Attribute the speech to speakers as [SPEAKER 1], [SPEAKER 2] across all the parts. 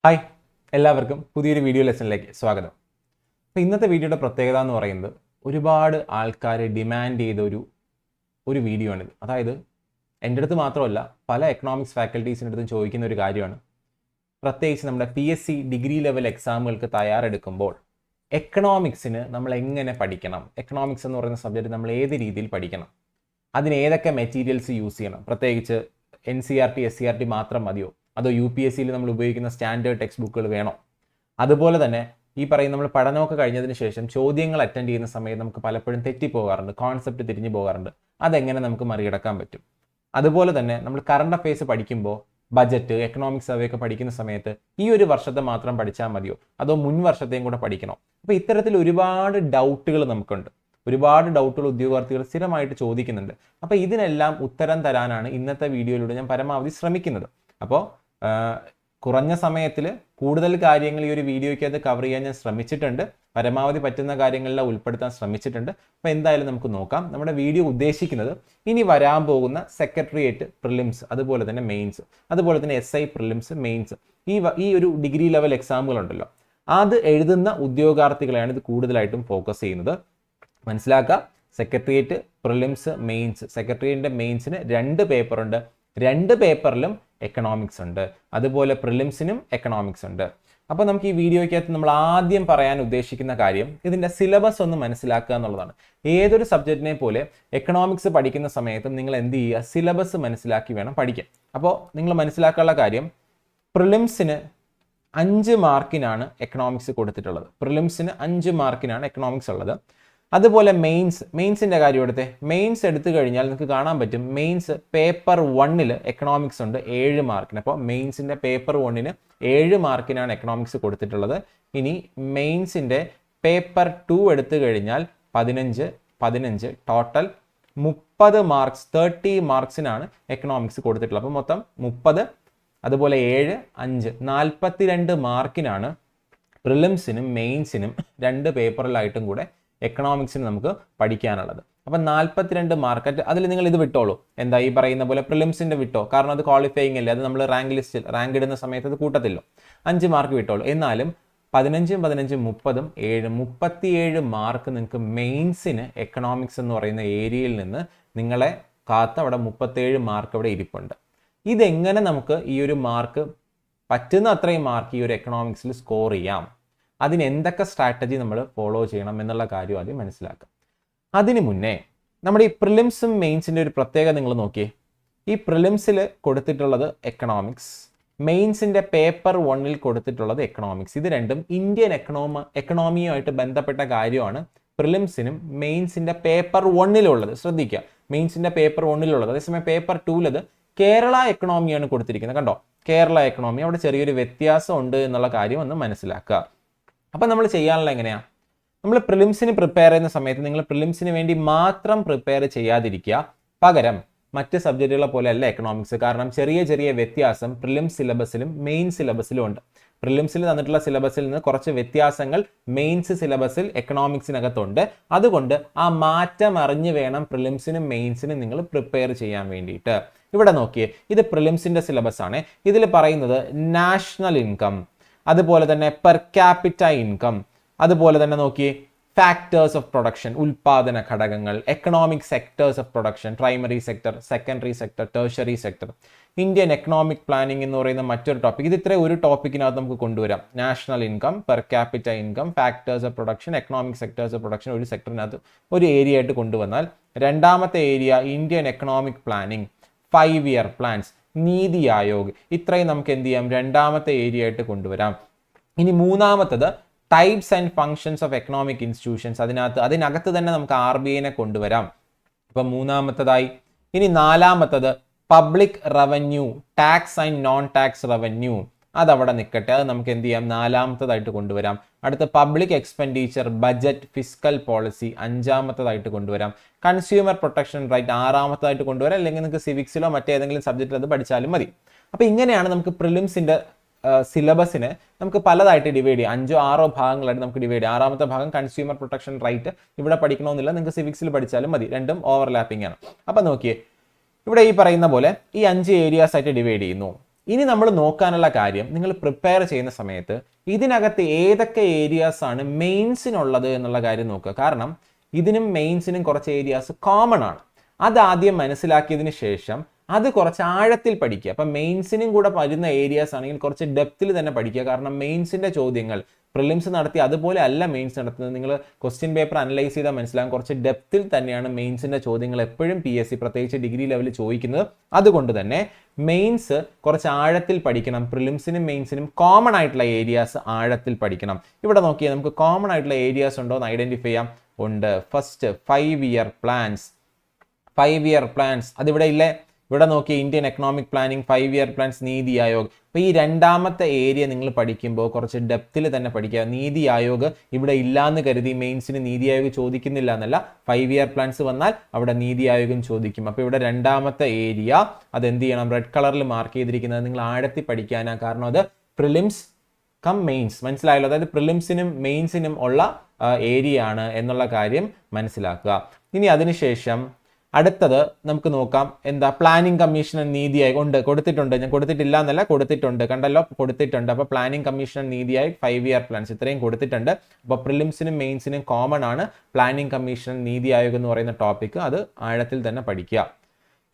[SPEAKER 1] Hi, എല്ലാവർക്കും പുതിയൊരു video ലെസണിലേക്ക് സ്വാഗതം. അപ്പോൾ ഇന്നത്തെ വീഡിയോയുടെ പ്രത്യേകത എന്ന് പറയുന്നത് ഒരുപാട് ആൾക്കാർ ഡിമാൻഡ് ചെയ്ത ഒരു വീഡിയോ ആണിത്. അതായത് എൻ്റെ അടുത്ത് മാത്രമല്ല, പല എക്കണോമിക്സ് ഫാക്കൽറ്റീസിൻ്റെ അടുത്തും ചോദിക്കുന്ന ഒരു കാര്യമാണ്. പ്രത്യേകിച്ച് നമ്മുടെ PSC ഡിഗ്രി ലെവൽ എക്സാമുകൾക്ക് തയ്യാറെടുക്കുമ്പോൾ എക്കണോമിക്സിന് നമ്മൾ എങ്ങനെ പഠിക്കണം, എക്കണോമിക്സ് എന്ന് പറയുന്ന സബ്ജക്റ്റ് നമ്മൾ ഏത് രീതിയിൽ പഠിക്കണം, അതിന് ഏതൊക്കെ മെറ്റീരിയൽസ് യൂസ് ചെയ്യണം, പ്രത്യേകിച്ച് NCERT SCERT മാത്രം മതിയോ, അതോ UPSCയിൽ നമ്മൾ ഉപയോഗിക്കുന്ന സ്റ്റാൻഡേർഡ് ടെക്സ്റ്റ് ബുക്കുകൾ വേണോ? അതുപോലെ തന്നെ ഈ പറയുന്ന നമ്മൾ പഠനമൊക്കെ കഴിഞ്ഞതിന് ശേഷം ചോദ്യങ്ങൾ അറ്റൻഡ് ചെയ്യുന്ന സമയത്ത് നമുക്ക് പലപ്പോഴും തെറ്റിപ്പോകാറുണ്ട്, കോൺസെപ്റ്റ് തിരിഞ്ഞു പോകാറുണ്ട്. അതെങ്ങനെ നമുക്ക് മറികടക്കാൻ പറ്റും? അതുപോലെ തന്നെ നമ്മൾ കറണ്ട് അഫയേഴ്സ് പഠിക്കുമ്പോൾ ബജറ്റ്, എക്കണോമിക് സർവേ ഒക്കെ പഠിക്കുന്ന സമയത്ത് ഈ ഒരു വർഷത്തെ മാത്രം പഠിച്ചാൽ മതിയോ, അതോ മുൻ വർഷത്തെയും കൂടെ പഠിക്കണോ? അപ്പോൾ ഇത്തരത്തിൽ ഒരുപാട് ഡൗട്ടുകൾ നമുക്കുണ്ട്. ഒരുപാട് ഡൗട്ടുകൾ ഉദ്യോഗാർത്ഥികൾ സ്ഥിരമായിട്ട് ചോദിക്കുന്നുണ്ട്. അപ്പോൾ ഇതിനെല്ലാം ഉത്തരം തരാനാണ് ഇന്നത്തെ വീഡിയോയിലൂടെ ഞാൻ പരമാവധി ശ്രമിക്കുന്നത്. അപ്പോൾ കുറഞ്ഞ സമയത്തിൽ കൂടുതൽ കാര്യങ്ങൾ ഈ ഒരു വീഡിയോയ്ക്കകത്ത് കവർ ചെയ്യാൻ ഞാൻ ശ്രമിച്ചിട്ടുണ്ട്. പരമാവധി പറ്റുന്ന കാര്യങ്ങളെല്ലാം ഉൾപ്പെടുത്താൻ ശ്രമിച്ചിട്ടുണ്ട്. അപ്പോൾ എന്തായാലും നമുക്ക് നോക്കാം. നമ്മുടെ വീഡിയോ ഉദ്ദേശിക്കുന്നത് ഇനി വരാൻ പോകുന്ന സെക്രട്ടേറിയറ്റ് പ്രിലിംസ്, അതുപോലെ തന്നെ മെയിൻസ്, അതുപോലെ തന്നെ SI പ്രിലിംസ്, മെയിൻസ്, ഈ ഒരു ഡിഗ്രി ലെവൽ എക്സാമുകളുണ്ടല്ലോ, അത് എഴുതുന്ന ഉദ്യോഗാർത്ഥികളെയാണ് ഇത് കൂടുതലായിട്ടും ഫോക്കസ് ചെയ്യുന്നത്. മനസ്സിലാക്കുക, സെക്രട്ടേറിയറ്റ് പ്രിലിംസ്, മെയിൻസ്. സെക്രട്ടേറിയറ്റിൻ്റെ മെയിൻസിന് 2 പേപ്പറുണ്ട്. 2 പേപ്പറിലും എക്കണോമിക്സ് ഉണ്ട്. അതുപോലെ പ്രിലിംസിനും എക്കണോമിക്സ് ഉണ്ട്. അപ്പോൾ നമുക്ക് ഈ വീഡിയോയ്ക്കകത്ത് നമ്മൾ ആദ്യം പറയാൻ ഉദ്ദേശിക്കുന്ന കാര്യം ഇതിൻ്റെ സിലബസ് ഒന്ന് മനസ്സിലാക്കുക എന്നുള്ളതാണ്. ഏതൊരു സബ്ജക്റ്റിനെ പോലെ എക്കണോമിക്സ് പഠിക്കുന്ന സമയത്തും നിങ്ങൾ എന്ത് ചെയ്യുക, സിലബസ് മനസ്സിലാക്കി വേണം പഠിക്കാൻ. അപ്പോൾ നിങ്ങൾ മനസ്സിലാക്കാനുള്ള കാര്യം, പ്രിലിംസിന് 5 മാർക്കിനാണ് എക്കണോമിക്സ് കൊടുത്തിട്ടുള്ളത്. പ്രിലിംസിന് 5 മാർക്കിനാണ് എക്കണോമിക്സ് ഉള്ളത്. അതുപോലെ മെയിൻസിൻ്റെ കാര്യം മെയിൻസ് എടുത്തു കഴിഞ്ഞാൽ നിങ്ങൾക്ക് കാണാൻ പറ്റും, മെയിൻസ് പേപ്പർ 1 എക്കണോമിക്സ് ഉണ്ട് 7 മാർക്കിന്. അപ്പോൾ മെയിൻസിൻ്റെ പേപ്പർ 1 7 മാർക്കിനാണ് എക്കണോമിക്സ് കൊടുത്തിട്ടുള്ളത്. ഇനി മെയിൻസിൻ്റെ പേപ്പർ 2 എടുത്തു കഴിഞ്ഞാൽ 15 ടോട്ടൽ 30 മാർക്സ്, 30 മാർക്സിനാണ് എക്കണോമിക്സ് കൊടുത്തിട്ടുള്ളത്. അപ്പോൾ മൊത്തം 30, അതുപോലെ 7, 5, 42 മാർക്കിനാണ് പ്രിലിംസിനും മെയിൻസിനും 2 പേപ്പറിലായിട്ടും കൂടെ എക്കണോമിക്സിന് നമുക്ക് പഠിക്കാനുള്ളത്. അപ്പം 42 മാർക്ക്. അതിൽ നിങ്ങൾ ഇത് വിട്ടോളൂ, എന്താ ഈ പറയുന്ന പോലെ പ്രിലിംസിൻ്റെ വിട്ടോ, കാരണം അത് ക്വാളിഫയിങ് അല്ലേ, അത് നമ്മൾ റാങ്ക് ഇടുന്ന സമയത്ത് അത് കൂട്ടത്തില്ലോ. 5 മാർക്ക് വിട്ടോളൂ. എന്നാലും 15, 15, 30, 7, 37 മാർക്ക് നിങ്ങൾക്ക് മെയിൻസിന് എക്കണോമിക്സ് എന്ന് പറയുന്ന ഏരിയയിൽ നിന്ന് നിങ്ങളെ കാത്ത് അവിടെ 37 മാർക്ക് അവിടെ ഇരിപ്പുണ്ട്. ഇതെങ്ങനെ നമുക്ക് ഈ ഒരു മാർക്ക്, പറ്റുന്ന അത്രയും മാർക്ക് ഈ ഒരു എക്കണോമിക്സിൽ സ്കോർ ചെയ്യാം, അതിന് എന്തൊക്കെ സ്ട്രാറ്റജി നമ്മൾ ഫോളോ ചെയ്യണം എന്നുള്ള കാര്യം ആദ്യം മനസ്സിലാക്കാം. അതിന് മുന്നേ നമ്മുടെ ഈ പ്രിലിംസും മെയിൻസിൻ്റെ ഒരു പ്രത്യേകത നിങ്ങൾ നോക്കിയേ. ഈ പ്രിലിംസിൽ കൊടുത്തിട്ടുള്ളത് എക്കണോമിക്സ്, മെയിൻസിൻ്റെ പേപ്പർ 1 കൊടുത്തിട്ടുള്ളത് എക്കണോമിക്സ്. ഇത് രണ്ടും ഇന്ത്യൻ എക്കണോമിയുമായിട്ട് ബന്ധപ്പെട്ട കാര്യമാണ് പ്രിലിംസിനും മെയിൻസിൻ്റെ പേപ്പർ 1 ശ്രദ്ധിക്കുക, മെയിൻസിൻ്റെ പേപ്പർ 1 അതേസമയം പേപ്പർ 2 കേരള എക്കണോമിയാണ് കൊടുത്തിരിക്കുന്നത്. കണ്ടോ, കേരള എക്കണോമി, അവിടെ ചെറിയൊരു വ്യത്യാസം ഉണ്ട് എന്നുള്ള കാര്യം ഒന്ന് മനസ്സിലാക്കുക. അപ്പം നമ്മൾ ചെയ്യാനുള്ള എങ്ങനെയാണ്, നമ്മൾ പ്രിലിംസിന് പ്രിപ്പയർ ചെയ്യുന്ന സമയത്ത് നിങ്ങൾ പ്രിലിംസിന് വേണ്ടി മാത്രം പ്രിപ്പയർ ചെയ്യാതിരിക്കുക. പകരം മറ്റ് സബ്ജക്റ്റുകളെ പോലെ അല്ല എക്കണോമിക്സ്. കാരണം ചെറിയ ചെറിയ വ്യത്യാസം പ്രിലിംസ് സിലബസിലും മെയിൻ സിലബസിലും ഉണ്ട്. പ്രിലിംസിൽ തന്നിട്ടുള്ള സിലബസിൽ നിന്ന് കുറച്ച് വ്യത്യാസങ്ങൾ മെയിൻസ് സിലബസിൽ എക്കണോമിക്സിനകത്തുണ്ട്. അതുകൊണ്ട് ആ മാറ്റം അറിഞ്ഞ് വേണം പ്രിലിംസിനും മെയിൻസിനും നിങ്ങൾ പ്രിപ്പയർ ചെയ്യാൻ വേണ്ടിയിട്ട്. ഇവിടെ നോക്കിയേ, ഇത് പ്രിലിംസിൻ്റെ സിലബസ് ആണ്. ഇതിൽ പറയുന്നത് നാഷണൽ ഇൻകം, അതുപോലെ തന്നെ പെർ ക്യാപിറ്റ ഇൻകം, അതുപോലെ തന്നെ നോക്കിയേ ഫാക്ടേഴ്സ് ഓഫ് പ്രൊഡക്ഷൻ, ഉൽപാദന ഘടകങ്ങൾ, economic sectors of production, primary sector, secondary sector, tertiary sector, Indian economic planning എന്ന് പറയുന്ന മറ്റൊരു ടോപ്പിക്. ഇത് ഇത്രയും ഒരു ടോപ്പിക്കിനകത്ത് നമുക്ക് കൊണ്ടുവരാം. National income, per capita income, factors of production, economic sectors of production ഒരു സെക്ടറിനകത്ത് ഒരു ഏരിയ ആയിട്ട് കൊണ്ടുവന്നാൽ, രണ്ടാമത്തെ area Indian economic planning, 5 year plans, Niti Aayog, ഇത്രയും നമുക്ക് എന്ത് ചെയ്യാം, രണ്ടാമത്തെ ഏരിയ ആയിട്ട് കൊണ്ടുവരാം. ഇനി മൂന്നാമത്തത് types and functions of economic institutions, അതിനകത്ത് തന്നെ നമുക്ക് RBIനെ കൊണ്ടുവരാം. ഇപ്പം മൂന്നാമത്തതായി. ഇനി നാലാമത്തത് public revenue, tax and non tax revenue, അതവിടെ നിൽക്കട്ടെ, അത് നമുക്ക് എന്ത് ചെയ്യാം, നാലാമത്തതായിട്ട് കൊണ്ടുവരാം. അടുത്ത public expenditure, budget, fiscal policy, അഞ്ചാമത്തതായിട്ട് കൊണ്ടുവരാം. കൺസ്യൂമർ പ്രൊട്ടക്ഷൻ റൈറ്റ് ആറാമത്തതായിട്ട് കൊണ്ടുവരാം. അല്ലെങ്കിൽ നിങ്ങൾക്ക് സിവിക്സിലോ മറ്റേതെങ്കിലും സബ്ജക്റ്റിൽ അത് പഠിച്ചാലും മതി. അപ്പോൾ ഇങ്ങനെയാണ് നമുക്ക് പ്രിലിംസിൻ്റെ സിലബസിന് നമുക്ക് പലതായിട്ട് ഡിവൈഡ് ചെയ്യാം. 5 or 6 ഭാഗങ്ങളായിട്ട് നമുക്ക് ഡിവൈഡ് ചെയ്യാം. ആറാമത്തെ ഭാഗം കൺസ്യൂമർ പ്രൊട്ടക്ഷൻ റൈറ്റ്, ഇവിടെ പഠിക്കണമെന്നില്ല, നിങ്ങൾക്ക് സിവിക്സിൽ പഠിച്ചാലും മതി, രണ്ടും ഓവർലാപ്പിംഗ് ആണ്. അപ്പം നോക്കിയേ, ഇവിടെ ഈ പറയുന്ന പോലെ ഈ 5 ഏരിയാസ് ആയിട്ട് ഡിവൈഡ് ചെയ്യുന്നു. ഇനി നമ്മൾ നോക്കാനുള്ള കാര്യം, നിങ്ങൾ പ്രിപ്പയർ ചെയ്യുന്ന സമയത്ത് ഇതിനകത്ത് ഏതൊക്കെ ഏരിയാസ് ആണ് മെയിൻസിനുള്ളത് എന്നുള്ള കാര്യം നോക്കുക. കാരണം ഇതിനും മെയിൻസിനും കുറച്ച് ഏരിയാസ് കോമൺ ആണ്. അതാദ്യം മനസ്സിലാക്കിയതിന് ശേഷം അത് കുറച്ച് ആഴത്തിൽ പഠിക്കുക. അപ്പം മെയിൻസിനും കൂടെ വരുന്ന ഏരിയാസ് ആണെങ്കിൽ കുറച്ച് ഡെപ്തിൽ തന്നെ പഠിക്കുക. കാരണം മെയിൻസിന്റെ ചോദ്യങ്ങൾ പ്രിലിംസ് നടത്തി അതുപോലെ അല്ല മെയിൻസ് നടത്തുന്നത്. നിങ്ങൾ ക്വസ്റ്റ്യൻ പേപ്പർ അനലൈസ് ചെയ്താൽ മനസ്സിലാകും കുറച്ച് ഡെപ്തിൽ തന്നെയാണ് മെയിൻസിന്റെ ചോദ്യങ്ങൾ എപ്പോഴും PSC പ്രത്യേകിച്ച് ഡിഗ്രി ലെവലിൽ ചോദിക്കുന്നത്. അതുകൊണ്ട് തന്നെ മെയിൻസ് കുറച്ച് ആഴത്തിൽ പഠിക്കണം. പ്രിലിംസിനും മെയിൻസിനും കോമൺ ആയിട്ടുള്ള ഏരിയാസ് ആഴത്തിൽ പഠിക്കണം. ഇവിടെ നോക്കിയാൽ നമുക്ക് കോമൺ ആയിട്ടുള്ള ഏരിയാസ് ഉണ്ടോ എന്ന് ഐഡന്റിഫൈ ചെയ്യാം. ഉണ്ട്. First 5 year plans. 5 year plans അതിവിടെ ഇല്ലേ? ഇവിടെ നോക്കി Indian economic planning, 5 year plans, Niti Aayog. അപ്പോൾ ഈ രണ്ടാമത്തെ ഏരിയ നിങ്ങൾ പഠിക്കുമ്പോൾ കുറച്ച് ഡെപ്തിൽ തന്നെ പഠിക്കുക. നീതി ആയോഗ് ഇവിടെ ഇല്ലാന്ന് കരുതി മെയിൻസിന് നീതി ആയോഗ് ചോദിക്കുന്നില്ല എന്നല്ല. 5 ഇയർ പ്ലാൻസ് വന്നാൽ അവിടെ നീതി ആയോഗം ചോദിക്കും. അപ്പോൾ ഇവിടെ രണ്ടാമത്തെ ഏരിയ അത് എന്ത് ചെയ്യണം? റെഡ് കളറിൽ മാർക്ക് ചെയ്തിരിക്കുന്നത് നിങ്ങൾ ആഴത്തിൽ പഠിക്കാനാണ്. കാരണം അത് പ്രിലിംസ് കം മെയിൻസ്, മനസ്സിലായല്ലോ? അതായത് പ്രിലിംസിനും മെയിൻസിനും ഉള്ള ഏരിയ ആണ് എന്നുള്ള കാര്യം മനസ്സിലാക്കുക. ഇനി അതിനുശേഷം അടുത്തത് നമുക്ക് നോക്കാം. എന്താ? പ്ലാനിംഗ് കമ്മീഷൻ നീതി ആയോഗ് ഉണ്ട്, കൊടുത്തിട്ടുണ്ട്. ഞാൻ കൊടുത്തിട്ടില്ല എന്നല്ല, കൊടുത്തിട്ടുണ്ട്. കണ്ടല്ലോ, കൊടുത്തിട്ടുണ്ട്. അപ്പോൾ planning commission NITI Aayog, 5 year plans ഇത്രയും കൊടുത്തിട്ടുണ്ട്. അപ്പോൾ പ്രിലിംസിനും മെയിൻസിനും കോമൺ ആണ് പ്ലാനിംഗ് കമ്മീഷൻ നീതി ആയോഗ് എന്ന് പറയുന്ന ടോപ്പിക്. അത് ആഴത്തിൽ തന്നെ പഠിക്കുക.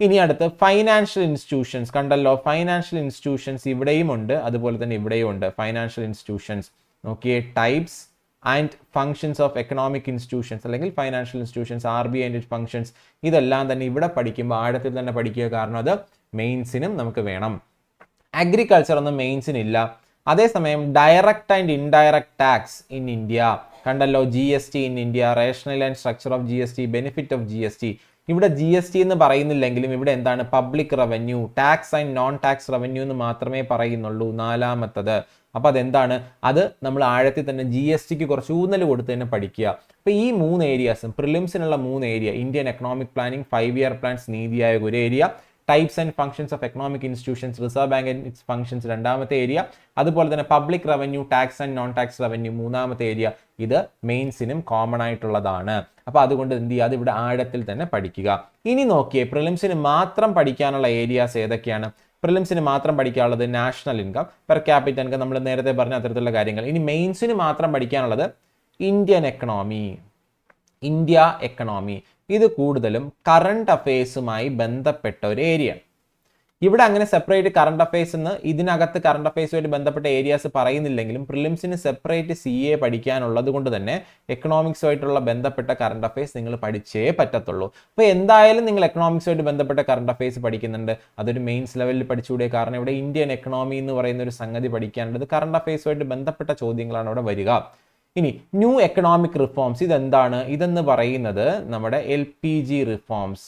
[SPEAKER 1] ഇനി അടുത്ത് ഫൈനാൻഷ്യൽ ഇൻസ്റ്റിറ്റ്യൂഷൻസ്. കണ്ടല്ലോ, ഫൈനാൻഷ്യൽ ഇൻസ്റ്റിറ്റ്യൂഷൻസ് ഇവിടെയും ഉണ്ട്, അതുപോലെ തന്നെ ഇവിടെയും ഉണ്ട്. ഫൈനാൻഷ്യൽ ഇൻസ്റ്റിറ്റ്യൂഷൻസ് നോക്കിയേ, types and functions of economic institutions അല്ലെങ്കിൽ financial institutions, RBI and it functions. ഇതെല്ലാം തന്നെ ഇവിടെ പഠിക്കുമ്പോൾ ആഴത്തിൽ തന്നെ പഠിക്കുക. കാരണം അത് മെയിൻസിനും നമുക്ക് വേണം. അഗ്രികൾച്ചർ ഒന്നും മെയിൻസിനില്ല. അതേസമയം direct and indirect tax in India. കണ്ടല്ലോ, GST in India, rational and structure of GST, benefit of GST. ഇവിടെ GST എന്ന് പറയുന്നില്ലെങ്കിലും ഇവിടെ എന്താണ്? Public revenue, tax and non tax revenue എന്ന് മാത്രമേ പറയുന്നുള്ളൂ. നാലാമത്തത്. അപ്പൊ അതെന്താണ്? അത് നമ്മൾ ആഴത്തിൽ തന്നെ GSTക്ക് കുറച്ച് ഊന്നൽ കൊടുത്ത് തന്നെ പഠിക്കുക. അപ്പൊ ഈ 3 ഏരിയാസും പ്രിലിംസിനുള്ള 3 area, Indian economic planning, 5 year plans, Niti Aayog ഒരു area, types and functions of economic institutions, reserve bank and its functions രണ്ടാമത്തെ ഏരിയ, അതുപോലെ തന്നെ public revenue, tax and non tax revenue മൂന്നാമത്തെ ഏരിയ. ഇത് മെയിൻസിനും കോമൺ ആയിട്ടുള്ളതാണ്. അപ്പൊ അതുകൊണ്ട് എന്ത് ചെയ്യുക? അത് ഇവിടെ ആഴത്തിൽ തന്നെ പഠിക്കുക. ഇനി നോക്കിയേ, പ്രിലിംസിന് മാത്രം പഠിക്കാനുള്ള ഏരിയാസ് ഏതൊക്കെയാണ്? പ്രിലിംസിന് മാത്രം പഠിക്കാനുള്ളത് national income, per capita income, നമ്മൾ നേരത്തെ പറഞ്ഞ അത്തരത്തിലുള്ള കാര്യങ്ങൾ. ഇനി മെയിൻസിന് മാത്രം പഠിക്കാനുള്ളത് ഇന്ത്യൻ എക്കണോമി, ഇന്ത്യ എക്കണോമി. ഇത് കൂടുതലും കറണ്ട് അഫയേഴ്സുമായി ബന്ധപ്പെട്ട ഒരു ഏരിയ. ഇവിടെ അങ്ങനെ സെപ്പറേറ്റ് കറണ്ട് അഫയേഴ്സ് എന്ന് ഇതിനകത്ത് കറണ്ട് അഫയേഴ്സുമായിട്ട് ബന്ധപ്പെട്ട ഏരിയാസ് പറയുന്നില്ലെങ്കിലും പ്രിലിംസിന് സെപ്പറേറ്റ് CA പഠിക്കാനുള്ളത് കൊണ്ട് തന്നെ എക്കണോമിക്സുമായിട്ടുള്ള ബന്ധപ്പെട്ട കറണ്ട് അഫയേഴ്സ് നിങ്ങൾ പഠിച്ചേ പറ്റത്തുള്ളൂ. അപ്പോൾ എന്തായാലും നിങ്ങൾ എക്കണോമിക്സുമായിട്ട് ബന്ധപ്പെട്ട കറണ്ട് അഫയേഴ്സ് പഠിക്കുന്നുണ്ട്, അതൊരു മെയിൻസ് ലെവലിൽ പഠിച്ചുകൂടെ? കാരണം ഇവിടെ ഇന്ത്യൻ എക്കണോമി എന്ന് പറയുന്ന ഒരു സംഗതി പഠിക്കാനുള്ളത് കറണ്ട് അഫയേഴ്സുമായിട്ട് ബന്ധപ്പെട്ട ചോദ്യങ്ങളാണ് അവിടെ വരിക. ഇനി ന്യൂ എക്കണോമിക് റിഫോംസ്, ഇതെന്താണ്? ഇതെന്ന് പറയുന്നത് നമ്മുടെ LPG reforms,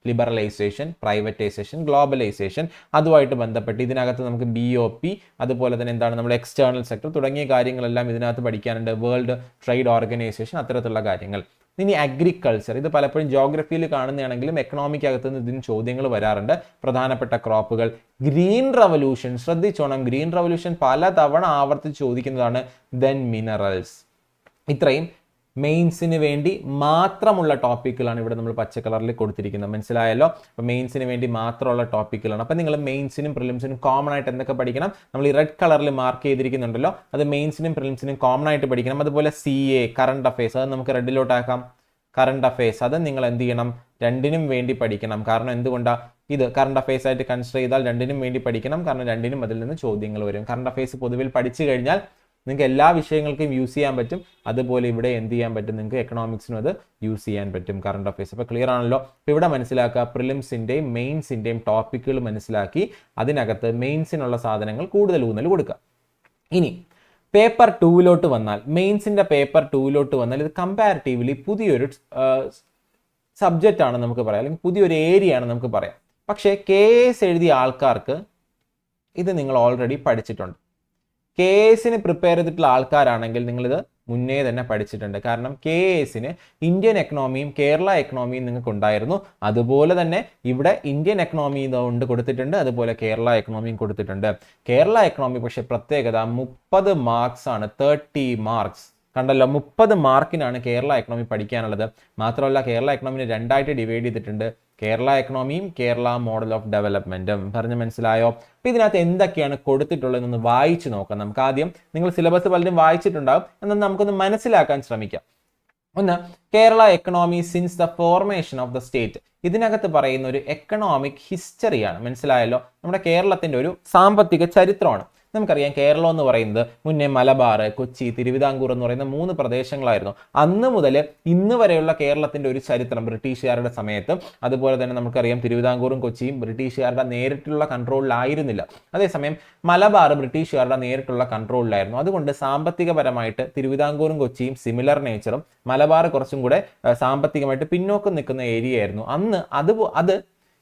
[SPEAKER 1] liberalisation, privatisation, globalisation, അതുമായിട്ട് ബന്ധപ്പെട്ട് ഇതിനകത്ത് നമുക്ക് BOP, അതുപോലെ തന്നെ എന്താണ് നമ്മുടെ എക്സ്റ്റേണൽ സെക്ടർ തുടങ്ങിയ കാര്യങ്ങളെല്ലാം ഇതിനകത്ത് പഠിക്കാനുണ്ട്. വേൾഡ് ട്രേഡ് ഓർഗനൈസേഷൻ, അത്തരത്തിലുള്ള കാര്യങ്ങൾ. ഇനി അഗ്രികൾച്ചർ, ഇത് പലപ്പോഴും ജോഗ്രഫിയിൽ കാണുന്നതാണെങ്കിലും എക്കണോമിക്കകത്ത് നിന്ന് ഇതിന് ചോദ്യങ്ങൾ വരാറുണ്ട്. പ്രധാനപ്പെട്ട ക്രോപ്പുകൾ. ഗ്രീൻ റവല്യൂഷൻ, ശ്രദ്ധിച്ചോണം, ഗ്രീൻ റവല്യൂഷൻ പലതവണ ആവർത്തിച്ച് ചോദിക്കുന്നതാണ്. Then minerals. ഇത്രയും മെയിൻസിന് വേണ്ടി മാത്രമുള്ള ടോപ്പിക്കുകളാണ് ഇവിടെ നമ്മൾ പച്ച കളറിൽ കൊടുത്തിരിക്കുന്നത്. മനസ്സിലായല്ലോ? അപ്പോൾ മെയിൻസിന് വേണ്ടി മാത്രമുള്ള ടോപ്പിക്കുകളാണ്. അപ്പോൾ നിങ്ങൾ മെയിൻസിനും പ്രിലിംസിനും കോമൺ ആയിട്ട് എന്തൊക്കെ പഠിക്കണം? നമ്മൾ ഈ റെഡ് കളറിൽ മാർക്ക് ചെയ്തിരിക്കുന്നുണ്ടല്ലോ, അത് മെയിൻസിനും പ്രിലിംസിനും കോമൺ ആയിട്ട് പഠിക്കണം. അതുപോലെ CA, കറണ്ട് അഫയേഴ്സ്, അത് നമുക്ക് റെഡിലോട്ടാക്കാം. കറണ്ട് അഫയേഴ്സ് അത് നിങ്ങൾ എന്ത് ചെയ്യണം? രണ്ടിനും വേണ്ടി പഠിക്കണം. കാരണം എന്തുകൊണ്ടാണ്? ഇത് കറണ്ട് അഫയേഴ്സ് ആയിട്ട് കൺസിഡർ ചെയ്താൽ രണ്ടിനും വേണ്ടി പഠിക്കണം. കാരണം രണ്ടിനും അതിൽ നിന്ന് ചോദ്യങ്ങൾ വരും. കറണ്ട് അഫയേഴ്സ് പൊതുവിൽ പഠിച്ചു കഴിഞ്ഞാൽ നിങ്ങൾക്ക് എല്ലാ വിഷയങ്ങൾക്കും യൂസ് ചെയ്യാൻ പറ്റും. അതുപോലെ ഇവിടെ എന്ത് ചെയ്യാൻ പറ്റും? നിങ്ങൾക്ക് എക്കണോമിക്സിനും അത് യൂസ് ചെയ്യാൻ പറ്റും, കറണ്ട് അഫയേഴ്സ്. അപ്പോൾ ക്ലിയർ ആണല്ലോ? അപ്പോൾ ഇവിടെ മനസ്സിലാക്കുക, പ്രിലിംസിൻ്റെയും മെയിൻസിൻ്റെയും ടോപ്പിക്കുകൾ മനസ്സിലാക്കി അതിനകത്ത് മെയിൻസിനുള്ള സാധനങ്ങൾ കൂടുതൽ ഊന്നൽ കൊടുക്കുക. ഇനി പേപ്പർ 2 വന്നാൽ, മെയിൻസിൻ്റെ പേപ്പർ 2 വന്നാൽ ഇത് കമ്പാരിറ്റീവ്ലി പുതിയൊരു സബ്ജക്റ്റ് ആണ് നമുക്ക് പറയാം, അല്ലെങ്കിൽ പുതിയൊരു ഏരിയ ആണ് നമുക്ക് പറയാം. പക്ഷേ KS എഴുതിയ ആൾക്കാർക്ക് ഇത് നിങ്ങൾ ഓൾറെഡി പഠിച്ചിട്ടുണ്ട്. KSന് പ്രിപ്പയർ ചെയ്തിട്ടുള്ള ആൾക്കാരാണെങ്കിൽ നിങ്ങളിത് മുന്നേ തന്നെ പഠിച്ചിട്ടുണ്ട്. കാരണം KSന് ഇന്ത്യൻ എക്കണോമിയും കേരള എക്കണോമിയും നിങ്ങൾക്ക് ഉണ്ടായിരുന്നു. അതുപോലെ തന്നെ ഇവിടെ ഇന്ത്യൻ എക്കണോമി കൊണ്ട് കൊടുത്തിട്ടുണ്ട്, അതുപോലെ കേരള എക്കണോമിയും കൊടുത്തിട്ടുണ്ട്. കേരള എക്കണോമി പക്ഷേ പ്രത്യേകത 30 മാർക്സ് ആണ്, 30 മാർക്സ്. കണ്ടല്ലോ, 30 മാർക്കിനാണ് കേരള എക്കണോമി പഠിക്കാനുള്ളത്. മാത്രമല്ല കേരള എക്കണോമിനെ 2ആയിട്ട് ഡിവൈഡ് ചെയ്തിട്ടുണ്ട്. കേരള എക്കണോമിയും കേരള മോഡൽ ഓഫ് ഡെവലപ്മെന്റും. പറഞ്ഞ് മനസ്സിലായോ? അപ്പോൾ ഇതിനകത്ത് എന്തൊക്കെയാണ് കൊടുത്തിട്ടുള്ളതെന്നൊന്ന് വായിച്ചു നോക്കാം. നമുക്ക് ആദ്യം, നിങ്ങൾ സിലബസ് പലരും വായിച്ചിട്ടുണ്ടാകും, എന്നാൽ നമുക്കൊന്ന് മനസ്സിലാക്കാൻ ശ്രമിക്കാം. ഒന്ന്, Kerala economy since the formation of the state. ഇതിനകത്ത് പറയുന്ന ഒരു എക്കണോമിക് ഹിസ്റ്ററിയാണ്. മനസ്സിലായല്ലോ? നമ്മുടെ കേരളത്തിന്റെ ഒരു സാമ്പത്തിക ചരിത്രമാണ്. നമുക്കറിയാം കേരളം എന്ന് പറയുന്നത് മുന്നേ മലബാർ, കൊച്ചി, തിരുവിതാംകൂർ എന്ന് പറയുന്ന 3 പ്രദേശങ്ങളായിരുന്നു. അന്ന് മുതൽ ഇന്ന് വരെയുള്ള കേരളത്തിന്റെ ഒരു ചരിത്രം ബ്രിട്ടീഷുകാരുടെ സമയത്തും, അതുപോലെ തന്നെ നമുക്കറിയാം തിരുവിതാംകൂറും കൊച്ചിയും ബ്രിട്ടീഷുകാരുടെ നേരിട്ടുള്ള കൺട്രോളിലായിരുന്നില്ല. അതേസമയം മലബാർ ബ്രിട്ടീഷുകാരുടെ നേരിട്ടുള്ള കൺട്രോളിലായിരുന്നു. അതുകൊണ്ട് സാമ്പത്തികപരമായിട്ട് തിരുവിതാംകൂറും കൊച്ചിയും സിമിലർ നേച്ചറും, മലബാർ കുറച്ചും കൂടെ സാമ്പത്തികമായിട്ട് പിന്നോക്കം നിൽക്കുന്ന ഏരിയ ആയിരുന്നു അന്ന്. അത്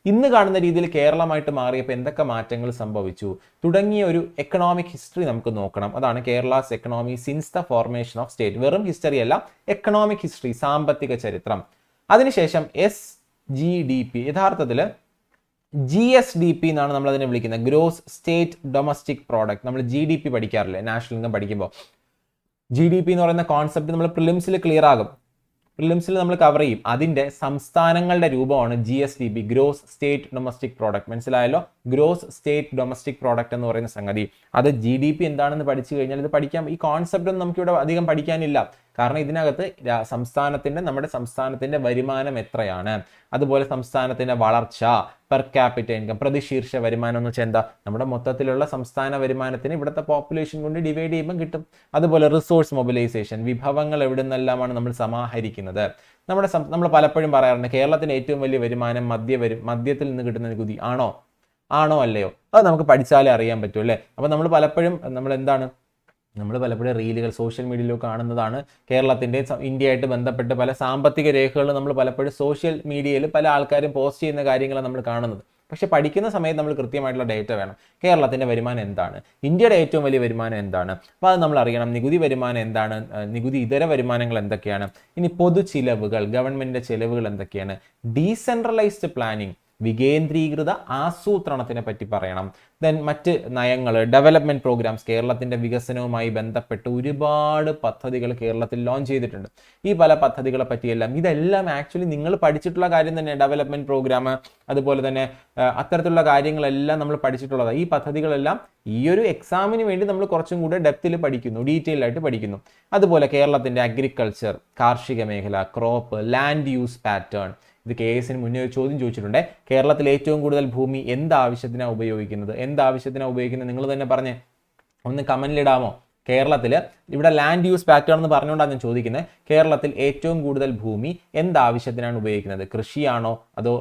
[SPEAKER 1] ഇന്ന് കാണുന്ന രീതിയിൽ കേരളമായിട്ട് മാറിയപ്പോൾ എന്തൊക്കെ മാറ്റങ്ങൾ സംഭവിച്ചു തുടങ്ങിയ ഒരു എക്കണോമിക് ഹിസ്റ്ററി നമുക്ക് നോക്കണം. അതാണ് Kerala's economy since the formation of state. വെറും ഹിസ്റ്ററി അല്ല, എക്കണോമിക് ഹിസ്റ്ററി, സാമ്പത്തിക ചരിത്രം. അതിനുശേഷം SGDP, യഥാർത്ഥത്തിൽ GSDP എന്നാണ് നമ്മൾ അതിനെ വിളിക്കുന്നത്, ഗ്രോസ് സ്റ്റേറ്റ് ഡൊമസ്റ്റിക് പ്രോഡക്റ്റ്. നമ്മൾ GDP പഠിക്കാറില്ലേ നാഷണൽ ഇൻകം പഠിക്കുമ്പോൾ? GDP എന്ന് പറയുന്ന കോൺസെപ്റ്റ് നമ്മൾ പ്രിലിംസിൽ ക്ലിയർ ആകും, പ്രിലിംസിൽ നമ്മൾ കവർ ചെയ്യും. അതിന്റെ സംസ്ഥാനങ്ങളുടെ രൂപമാണ് GSDP, gross state domestic product. മനസ്സിലായല്ലോ? ഗ്രോസ് സ്റ്റേറ്റ് ഡൊമസ്റ്റിക് പ്രോഡക്റ്റ് എന്ന് പറയുന്ന സംഗതി. അത് GDP എന്താണെന്ന് പഠിച്ചു കഴിഞ്ഞാൽ ഇത് പഠിക്കാം. ഈ കോൺസെപ്റ്റ് ഒന്നും നമുക്കിവിടെ അധികം പഠിക്കാനില്ല. കാരണം ഇതിനകത്ത് നമ്മുടെ സംസ്ഥാനത്തിന്റെ വരുമാനം എത്രയാണ്, അതുപോലെ സംസ്ഥാനത്തിന്റെ വളർച്ച, പെർ ക്യാപിറ്റ ഇൻകം, പ്രതിശീർഷ വരുമാനം എന്ന് വെച്ചാൽ എന്താ, നമ്മുടെ മൊത്തത്തിലുള്ള സംസ്ഥാന വരുമാനത്തിന് ഇവിടുത്തെ പോപ്പുലേഷൻ കൊണ്ട് ഡിവൈഡ് ചെയ്യുമ്പോൾ കിട്ടും. അതുപോലെ റിസോഴ്സ് മൊബിലൈസേഷൻ, വിഭവങ്ങൾ എവിടെ നിന്നെല്ലാമാണ് നമ്മൾ സമാഹരിക്കുന്നത്. നമ്മൾ പലപ്പോഴും പറയാറുണ്ട് കേരളത്തിന് ഏറ്റവും വലിയ വരുമാനം മദ്യത്തിൽ നിന്ന് കിട്ടുന്ന നികുതി ആണോ അല്ലയോ? അത് നമുക്ക് പഠിച്ചാലേ അറിയാൻ പറ്റൂ അല്ലേ? അപ്പോൾ നമ്മൾ പലപ്പോഴും റീലുകൾ സോഷ്യൽ മീഡിയയിലൊക്കെ കാണുന്നതാണ്. കേരളത്തിൻ്റെ ഇന്ത്യയായിട്ട് ബന്ധപ്പെട്ട് പല സാമ്പത്തിക രേഖകൾ നമ്മൾ പലപ്പോഴും സോഷ്യൽ മീഡിയയിൽ പല ആൾക്കാരും പോസ്റ്റ് ചെയ്യുന്ന കാര്യങ്ങളാണ് നമ്മൾ കാണുന്നത്. പക്ഷെ പഠിക്കുന്ന സമയത്ത് നമ്മൾ കൃത്യമായിട്ടുള്ള ഡേറ്റ വേണം. കേരളത്തിൻ്റെ വരുമാനം എന്താണ്, ഇന്ത്യയുടെ ഏറ്റവും വലിയ വരുമാനം എന്താണ്, അപ്പോൾ അത് നമ്മൾ അറിയണം. നികുതി വരുമാനം എന്താണ്, നികുതി ഇതര വരുമാനങ്ങൾ എന്തൊക്കെയാണ്, ഇനി പൊതു ചിലവുകൾ, ഗവൺമെൻറ്റിൻ്റെ ചിലവുകൾ എന്തൊക്കെയാണ്, ഡീസെൻട്രലൈസ്ഡ് പ്ലാനിങ്, വികേന്ദ്രീകൃത ആസൂത്രണത്തിനെ പറ്റി പറയണം. ദെൻ മറ്റ് നയങ്ങൾ, ഡെവലപ്മെന്റ് പ്രോഗ്രാംസ്, കേരളത്തിന്റെ വികസനവുമായി ബന്ധപ്പെട്ട് ഒരുപാട് പദ്ധതികൾ കേരളത്തിൽ ലോഞ്ച് ചെയ്തിട്ടുണ്ട്. ഈ പല പദ്ധതികളെ പറ്റിയെല്ലാം ഇതെല്ലാം ആക്ച്വലി നിങ്ങൾ പഠിച്ചിട്ടുള്ള കാര്യം തന്നെ. ഡെവലപ്മെന്റ് പ്രോഗ്രാം, അതുപോലെ തന്നെ അത്തരത്തിലുള്ള കാര്യങ്ങളെല്ലാം നമ്മൾ പഠിച്ചിട്ടുള്ളതാണ്. ഈ പദ്ധതികളെല്ലാം ഈ ഒരു എക്സാമിന് വേണ്ടി നമ്മൾ കുറച്ചും കൂടെ ഡെപ്തിൽ പഠിക്കുന്നു, ഡീറ്റെയിൽ ആയിട്ട് പഠിക്കുന്നു. അതുപോലെ കേരളത്തിന്റെ അഗ്രികൾച്ചർ, കാർഷിക മേഖല, ക്രോപ്പ്, ലാൻഡ് യൂസ് പാറ്റേൺ. ഇത് KS മുന്നേ ഒരു ചോദ്യം ചോദിച്ചിട്ടുണ്ട്. കേരളത്തിൽ ഏറ്റവും കൂടുതൽ ഭൂമി എന്താവശ്യത്തിനാണ് ഉപയോഗിക്കുന്നത്? നിങ്ങൾ തന്നെ പറഞ്ഞേ, ഒന്ന് കമന്റിലിടാമോ? കേരളത്തിൽ ഇവിടെ ലാൻഡ് യൂസ് പാറ്റേൺ എന്ന് പറഞ്ഞുകൊണ്ടാണ് ഞാൻ ചോദിക്കുന്നത്. കേരളത്തിൽ ഏറ്റവും കൂടുതൽ ഭൂമി എന്താവശ്യത്തിനാണ് ഉപയോഗിക്കുന്നത്? കൃഷിയാണോ, അതോ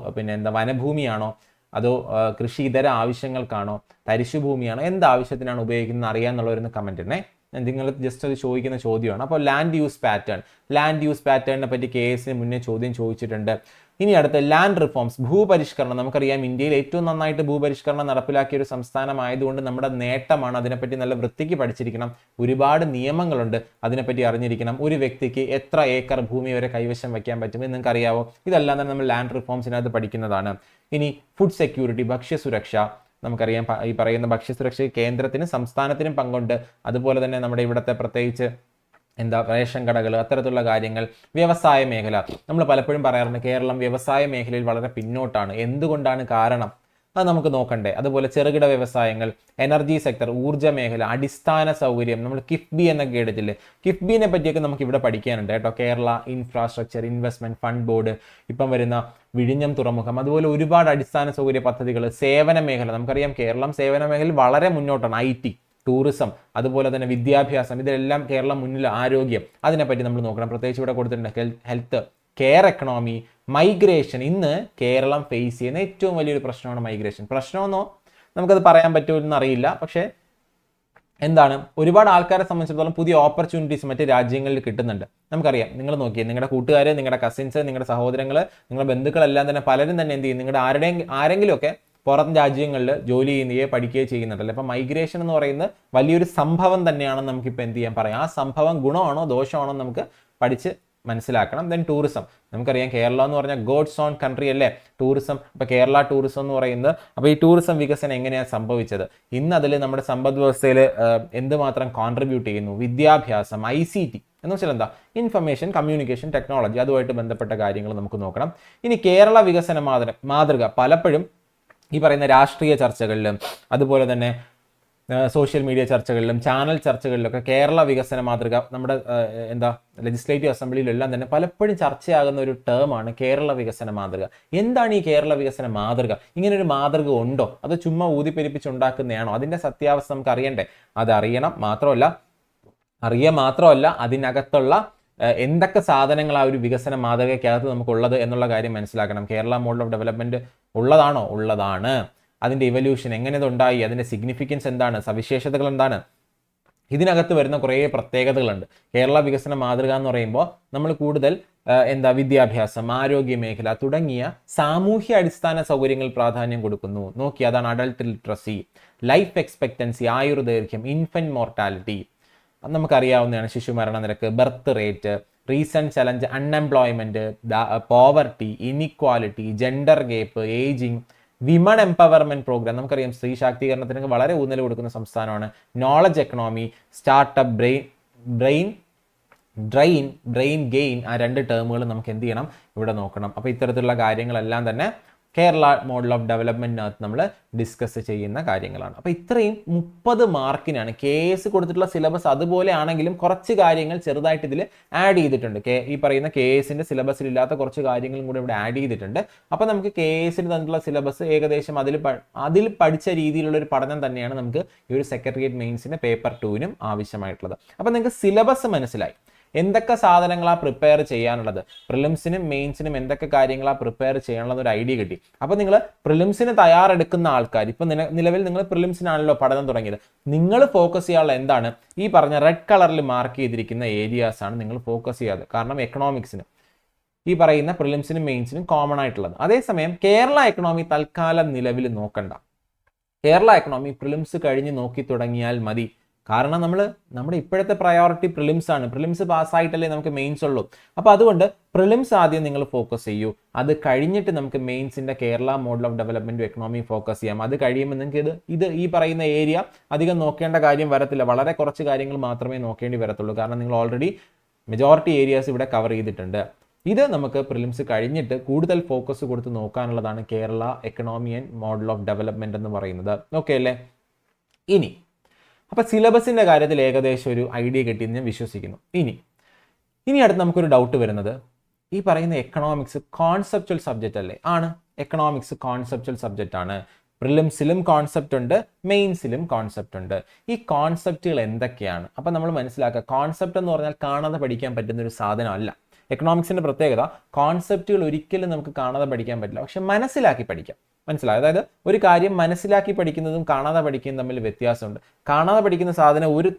[SPEAKER 1] വനഭൂമിയാണോ, അതോ കൃഷി ഇതര ആവശ്യങ്ങൾക്കാണോ, തരിശുഭൂമിയാണോ, എന്താവശ്യത്തിനാണ് ഉപയോഗിക്കുന്നത് അറിയാന്നുള്ളവരൊന്ന് കമന്റ് ഇടണേ. നിങ്ങൾ ജസ്റ്റ് അത് ചോദിക്കുന്ന ചോദ്യമാണ്. അപ്പോൾ ലാൻഡ് യൂസ് പാറ്റേണിനെ പറ്റി KS മുന്നേ ചോദ്യം ചോദിച്ചിട്ടുണ്ട്. ഇനി അടുത്ത ലാൻഡ് റിഫോംസ്, ഭൂപരിഷ്കരണം. നമുക്കറിയാം ഇന്ത്യയിൽ ഏറ്റവും നന്നായിട്ട് ഭൂപരിഷ്കരണം നടപ്പിലാക്കിയ ഒരു സംസ്ഥാനമായതുകൊണ്ട് നമ്മുടെ നേട്ടമാണ്. അതിനെപ്പറ്റി നല്ല വൃത്തിക്ക് പഠിച്ചിരിക്കണം. ഒരുപാട് നിയമങ്ങളുണ്ട്, അതിനെപ്പറ്റി അറിഞ്ഞിരിക്കണം. ഒരു വ്യക്തിക്ക് എത്ര ഏക്കർ ഭൂമി വരെ കൈവശം വയ്ക്കാൻ പറ്റുമെന്ന് നിങ്ങൾക്ക് അറിയാവോ? ഇതെല്ലാം തന്നെ നമ്മൾ ലാൻഡ് റിഫോംസിനകത്ത് പഠിക്കുന്നതാണ്. ഇനി ഫുഡ് സെക്യൂരിറ്റി, ഭക്ഷ്യസുരക്ഷ. നമുക്കറിയാം ഈ പറയുന്ന ഭക്ഷ്യസുരക്ഷയിൽ കേന്ദ്രത്തിനും സംസ്ഥാനത്തിനും പങ്കുണ്ട്. അതുപോലെ തന്നെ നമ്മുടെ ഇവിടുത്തെ പ്രത്യേകിച്ച് റേഷൻ കടകൾ, അത്തരത്തിലുള്ള കാര്യങ്ങൾ. വ്യവസായ മേഖല, നമ്മൾ പലപ്പോഴും പറയാറുണ്ട് കേരളം വ്യവസായ മേഖലയിൽ വളരെ പിന്നോട്ടാണ്. എന്തുകൊണ്ടാണ് കാരണം? അത് നമുക്ക് നോക്കണ്ടേ. അതുപോലെ ചെറുകിട വ്യവസായങ്ങൾ, എനർജി സെക്ടർ, ഊർജ്ജ മേഖല, അടിസ്ഥാന സൗകര്യം. നമ്മൾ കിഫ്ബി എന്നൊക്കെ കേട്ടിട്ടില്ലേ? കിഫ്ബിനെ പറ്റിയൊക്കെ നമുക്ക് ഇവിടെ പഠിക്കാനുണ്ട് കേട്ടോ. Kerala infrastructure investment fund board, ഇപ്പം വരുന്ന വിഴിഞ്ഞം തുറമുഖം, അതുപോലെ ഒരുപാട് അടിസ്ഥാന സൗകര്യ പദ്ധതികൾ. സേവന മേഖല, നമുക്കറിയാം കേരളം സേവന മേഖലയിൽ വളരെ മുന്നോട്ടാണ്. IT, ടൂറിസം, അതുപോലെ തന്നെ വിദ്യാഭ്യാസം, ഇതെല്ലാം കേരളം മുന്നിൽ. ആരോഗ്യം, അതിനെപ്പറ്റി നമ്മൾ നോക്കണം. പ്രത്യേകിച്ച് ഇവിടെ കൊടുത്തിട്ടുണ്ട് ഹെൽത്ത് കെയർ എക്കണോമി, മൈഗ്രേഷൻ. ഇന്ന് കേരളം ഫേസ് ചെയ്യുന്ന ഏറ്റവും വലിയൊരു പ്രശ്നമാണ് മൈഗ്രേഷൻ. പ്രശ്നമെന്നോ നമുക്കത് പറയാൻ പറ്റുമെന്ന് അറിയില്ല. പക്ഷേ എന്താണ്, ഒരുപാട് ആൾക്കാരെ സംബന്ധിച്ചിടത്തോളം പുതിയ ഓപ്പർച്യൂണിറ്റീസ് മറ്റ് രാജ്യങ്ങളിൽ കിട്ടുന്നുണ്ട്. നമുക്കറിയാം, നിങ്ങൾ നോക്കിയേ, നിങ്ങളുടെ കൂട്ടുകാർ, നിങ്ങളുടെ കസിൻസ്, നിങ്ങളുടെ സഹോദരങ്ങൾ, നിങ്ങളുടെ ബന്ധുക്കളെല്ലാം തന്നെ പലരും തന്നെ എന്ത് ചെയ്യും, നിങ്ങളുടെ ആരെങ്കിലുമൊക്കെ പുറം രാജ്യങ്ങളിൽ ജോലി ചെയ്യുകയോ പഠിക്കുകയോ ചെയ്യുന്നുണ്ടല്ലോ. അപ്പം മൈഗ്രേഷൻ എന്ന് പറയുന്നത് വലിയൊരു സംഭവം തന്നെയാണെന്ന് നമുക്കിപ്പോൾ എന്ത് ചെയ്യാൻ പറയാം. ആ സംഭവം ഗുണമാണോ ദോഷമാണോ നമുക്ക് പഠിച്ച് മനസ്സിലാക്കണം. ദെൻ ടൂറിസം, നമുക്കറിയാം കേരളം എന്ന് പറഞ്ഞാൽ ഗോഡ്സ് ഓൺ കൺട്രി അല്ലേ ടൂറിസം. അപ്പോൾ കേരള ടൂറിസം എന്ന് പറയുന്നത്, അപ്പോൾ ഈ ടൂറിസം വികസനം എങ്ങനെയാണ് സംഭവിച്ചത്, ഇന്ന് അതിൽ നമ്മുടെ സമ്പദ് വ്യവസ്ഥയിൽ എന്തുമാത്രം കോൺട്രിബ്യൂട്ട് ചെയ്യുന്നു, വിദ്യാഭ്യാസം, ICT, എന്ന് വെച്ചാൽ എന്താ, ഇൻഫർമേഷൻ കമ്മ്യൂണിക്കേഷൻ ടെക്നോളജി, അതുമായിട്ട് ബന്ധപ്പെട്ട കാര്യങ്ങൾ നമുക്ക് നോക്കണം. ഇനി കേരള വികസന മാതൃക പലപ്പോഴും ഈ പറയുന്ന രാഷ്ട്രീയ ചർച്ചകളിലും അതുപോലെ തന്നെ സോഷ്യൽ മീഡിയ ചർച്ചകളിലും ചാനൽ ചർച്ചകളിലൊക്കെ കേരള വികസന മാതൃക നമ്മുടെ ലെജിസ്ലേറ്റീവ് അസംബ്ലിയിലെല്ലാം തന്നെ പലപ്പോഴും ചർച്ചയാകുന്ന ഒരു ടേമാണ് കേരള വികസന മാതൃക. എന്താണ് ഈ കേരള വികസന മാതൃക? ഇങ്ങനെ ഒരു മാതൃക ഉണ്ടോ? അത് ചുമ്മാ ഊതിപ്പെരിപ്പിച്ചുണ്ടാക്കുന്നതാണോ? അതിന്റെ സത്യാവസ്ഥ നമുക്ക് അറിയണ്ടേ? അത് അറിയുക മാത്രമല്ല അതിനകത്തുള്ള എന്തൊക്കെ സാധനങ്ങൾ ആ ഒരു വികസന മാതൃകയ്ക്കകത്ത് നമുക്കുള്ളത് എന്നുള്ള കാര്യം മനസ്സിലാക്കണം. കേരള മോഡൽ ഓഫ് ഡെവലപ്മെന്റ് ഉള്ളതാണോ? ഉള്ളതാണ്. അതിൻ്റെ ഇവല്യൂഷൻ എങ്ങനെ ഇതുണ്ടായി, അതിൻ്റെ സിഗ്നിഫിക്കൻസ് എന്താണ്, സവിശേഷതകൾ എന്താണ്, ഇതിനകത്ത് വരുന്ന കുറേ പ്രത്യേകതകളുണ്ട്. കേരള വികസന മാതൃക എന്ന് പറയുമ്പോൾ നമ്മൾ കൂടുതൽ വിദ്യാഭ്യാസം, ആരോഗ്യ മേഖല തുടങ്ങിയ സാമൂഹ്യ അടിസ്ഥാന സൗകര്യങ്ങൾ പ്രാധാന്യം കൊടുക്കുന്നു. നോക്കി, അതാണ് അഡൾട്ട് ലിറ്ററസി, ലൈഫ് എക്സ്പെക്ടൻസി, ആയുർദൈർഘ്യം, ഇൻഫന്റ് മോർട്ടാലിറ്റി, നമുക്കറിയാവുന്നതാണ്. ശിശുമരണ നിരക്ക്, birth rate, recent challenge, unemployment, poverty, inequality, gender gap, ageing, women empowerment program, നമുക്കറിയാം സ്ത്രീ ശാക്തീകരണത്തിന് വളരെ ഊന്നൽ കൊടുക്കുന്ന സംസ്ഥാനമാണ്. Knowledge economy, startup, brain gain, ആ 2 ടേമുകൾ നമുക്ക് എന്ത് ചെയ്യണം, ഇവിടെ നോക്കണം. അപ്പോൾ ഇത്തരത്തിലുള്ള കാര്യങ്ങളെല്ലാം തന്നെ കേരള മോഡൽ ഓഫ് ഡെവലപ്മെന്റിനകത്ത് നമ്മൾ ഡിസ്കസ് ചെയ്യുന്ന കാര്യങ്ങളാണ്. അപ്പോൾ ഇത്രയും 30 മാർക്കിനാണ് KS കൊടുത്തിട്ടുള്ള സിലബസ്. അതുപോലെ ആണെങ്കിലും കുറച്ച് കാര്യങ്ങൾ ചെറുതായിട്ട് ഇതിൽ ആഡ് ചെയ്തിട്ടുണ്ട്. ഈ പറയുന്ന KSന്റെ സിലബസിൽ ഇല്ലാത്ത കുറച്ച് കാര്യങ്ങളും കൂടെ ഇവിടെ ആഡ് ചെയ്തിട്ടുണ്ട്. അപ്പോൾ നമുക്ക് KSന് തന്നിട്ടുള്ള സിലബസ് ഏകദേശം അതിൽ പഠിച്ച രീതിയിലുള്ള ഒരു പഠനം തന്നെയാണ് നമുക്ക് ഈ ഒരു സെക്രട്ടേറിയറ്റ് മെയിൻസിന്റെ പേപ്പർ 2നും ആവശ്യമായിട്ടുള്ളത്. അപ്പോൾ നിങ്ങൾക്ക് സിലബസ് മനസ്സിലായി, എന്തൊക്കെ സാധനങ്ങളാണ് പ്രിപ്പയർ ചെയ്യാനുള്ളത്, പ്രിലിംസിനും മെയിൻസിനും എന്തൊക്കെ കാര്യങ്ങളാണ് പ്രിപ്പയർ ചെയ്യാനുള്ളത് ഒരു ഐഡിയ കിട്ടി. അപ്പോൾ നിങ്ങൾ പ്രിലിംസിന് തയ്യാറെടുക്കുന്ന ആൾക്കാർ, ഇപ്പം നിലവിൽ നിങ്ങൾ പ്രിലിംസിനാണല്ലോ പഠനം തുടങ്ങിയത്, നിങ്ങൾ ഫോക്കസ് ചെയ്യാനുള്ള എന്താണ്, ഈ പറഞ്ഞ റെഡ് കളറിൽ മാർക്ക് ചെയ്തിരിക്കുന്ന ഏരിയാസ് ആണ് നിങ്ങൾ ഫോക്കസ് ചെയ്യാതെ. കാരണം എക്കണോമിക്സിന് ഈ പറയുന്ന പ്രിലിംസിനും മെയിൻസിനും കോമൺ ആയിട്ടുള്ളത്. അതേസമയം കേരള എക്കണോമി തൽക്കാലം നിലവിൽ നോക്കണ്ട. കേരള എക്കണോമി പ്രിലിംസ് കഴിഞ്ഞ് നോക്കി തുടങ്ങിയാൽ മതി. കാരണം നമ്മുടെ ഇപ്പോഴത്തെ പ്രയോറിറ്റി പ്രിലിംസ് ആണ്. പ്രിലിംസ് പാസ്സായിട്ടല്ലേ നമുക്ക് മെയിൻസ് ഉള്ളൂ. അപ്പോൾ അതുകൊണ്ട് പ്രിലിംസ് ആദ്യം നിങ്ങൾ ഫോക്കസ് ചെയ്യൂ. അത് കഴിഞ്ഞിട്ട് നമുക്ക് മെയിൻസിന്റെ Kerala model of development economy focus ചെയ്യാം. അത് കഴിയുമ്പോൾ നിങ്ങൾക്ക് ഇത് ഈ പറയുന്ന ഏരിയ അധികം നോക്കേണ്ട കാര്യം വരത്തില്ല. വളരെ കുറച്ച് കാര്യങ്ങൾ മാത്രമേ നോക്കേണ്ടി വരത്തുള്ളൂ. കാരണം നിങ്ങൾ ഓൾറെഡി മെജോറിറ്റി ഏരിയാസ് ഇവിടെ കവർ ചെയ്തിട്ടുണ്ട്. ഇത് നമുക്ക് പ്രിലിംസ് കഴിഞ്ഞിട്ട് കൂടുതൽ ഫോക്കസ് കൊടുത്ത് നോക്കാനുള്ളതാണ് Kerala economy and model of development എന്ന് പറയുന്നത്. ഓക്കെ അല്ലേ? ഇനി അപ്പോൾ സിലബസിന്റെ കാര്യത്തിൽ ഏകദേശം ഒരു ഐഡിയ കിട്ടിയെന്ന് ഞാൻ വിശ്വസിക്കുന്നു. ഇനി അടുത്ത് നമുക്കൊരു ഡൗട്ട് വരുന്നത്, ഈ പറയുന്ന എക്കണോമിക്സ് കോൺസെപ്ച്വൽ സബ്ജക്റ്റ് അല്ലേ? ആണ്. എക്കണോമിക്സ് കോൺസെപ്ച്വൽ സബ്ജക്റ്റ് ആണ്. പ്രിലിംസിലും കോൺസെപ്റ്റ് ഉണ്ട്, മെയിൻസിലും കോൺസെപ്റ്റ് ഉണ്ട്. ഈ കോൺസെപ്റ്റുകൾ എന്തൊക്കെയാണ്? അപ്പം നമ്മൾ മനസ്സിലാക്കുക, കോൺസെപ്റ്റ് എന്ന് പറഞ്ഞാൽ കാണാതെ പഠിക്കാൻ പറ്റുന്ന ഒരു സാധനമല്ല. എക്കണോമിക്സിന്റെ പ്രത്യേകത, കോൺസെപ്റ്റുകൾ ഒരിക്കലും നമുക്ക് കാണാതെ പഠിക്കാൻ പറ്റില്ല, പക്ഷെ മനസ്സിലാക്കി പഠിക്കാം. മനസ്സിലായി? അതായത് ഒരു കാര്യം മനസ്സിലാക്കി പഠിക്കുന്നതും കാണാതെ പഠിക്കുന്നതും തമ്മിൽ വ്യത്യാസമുണ്ട്. കാണാതെ പഠിക്കുന്ന സാധനം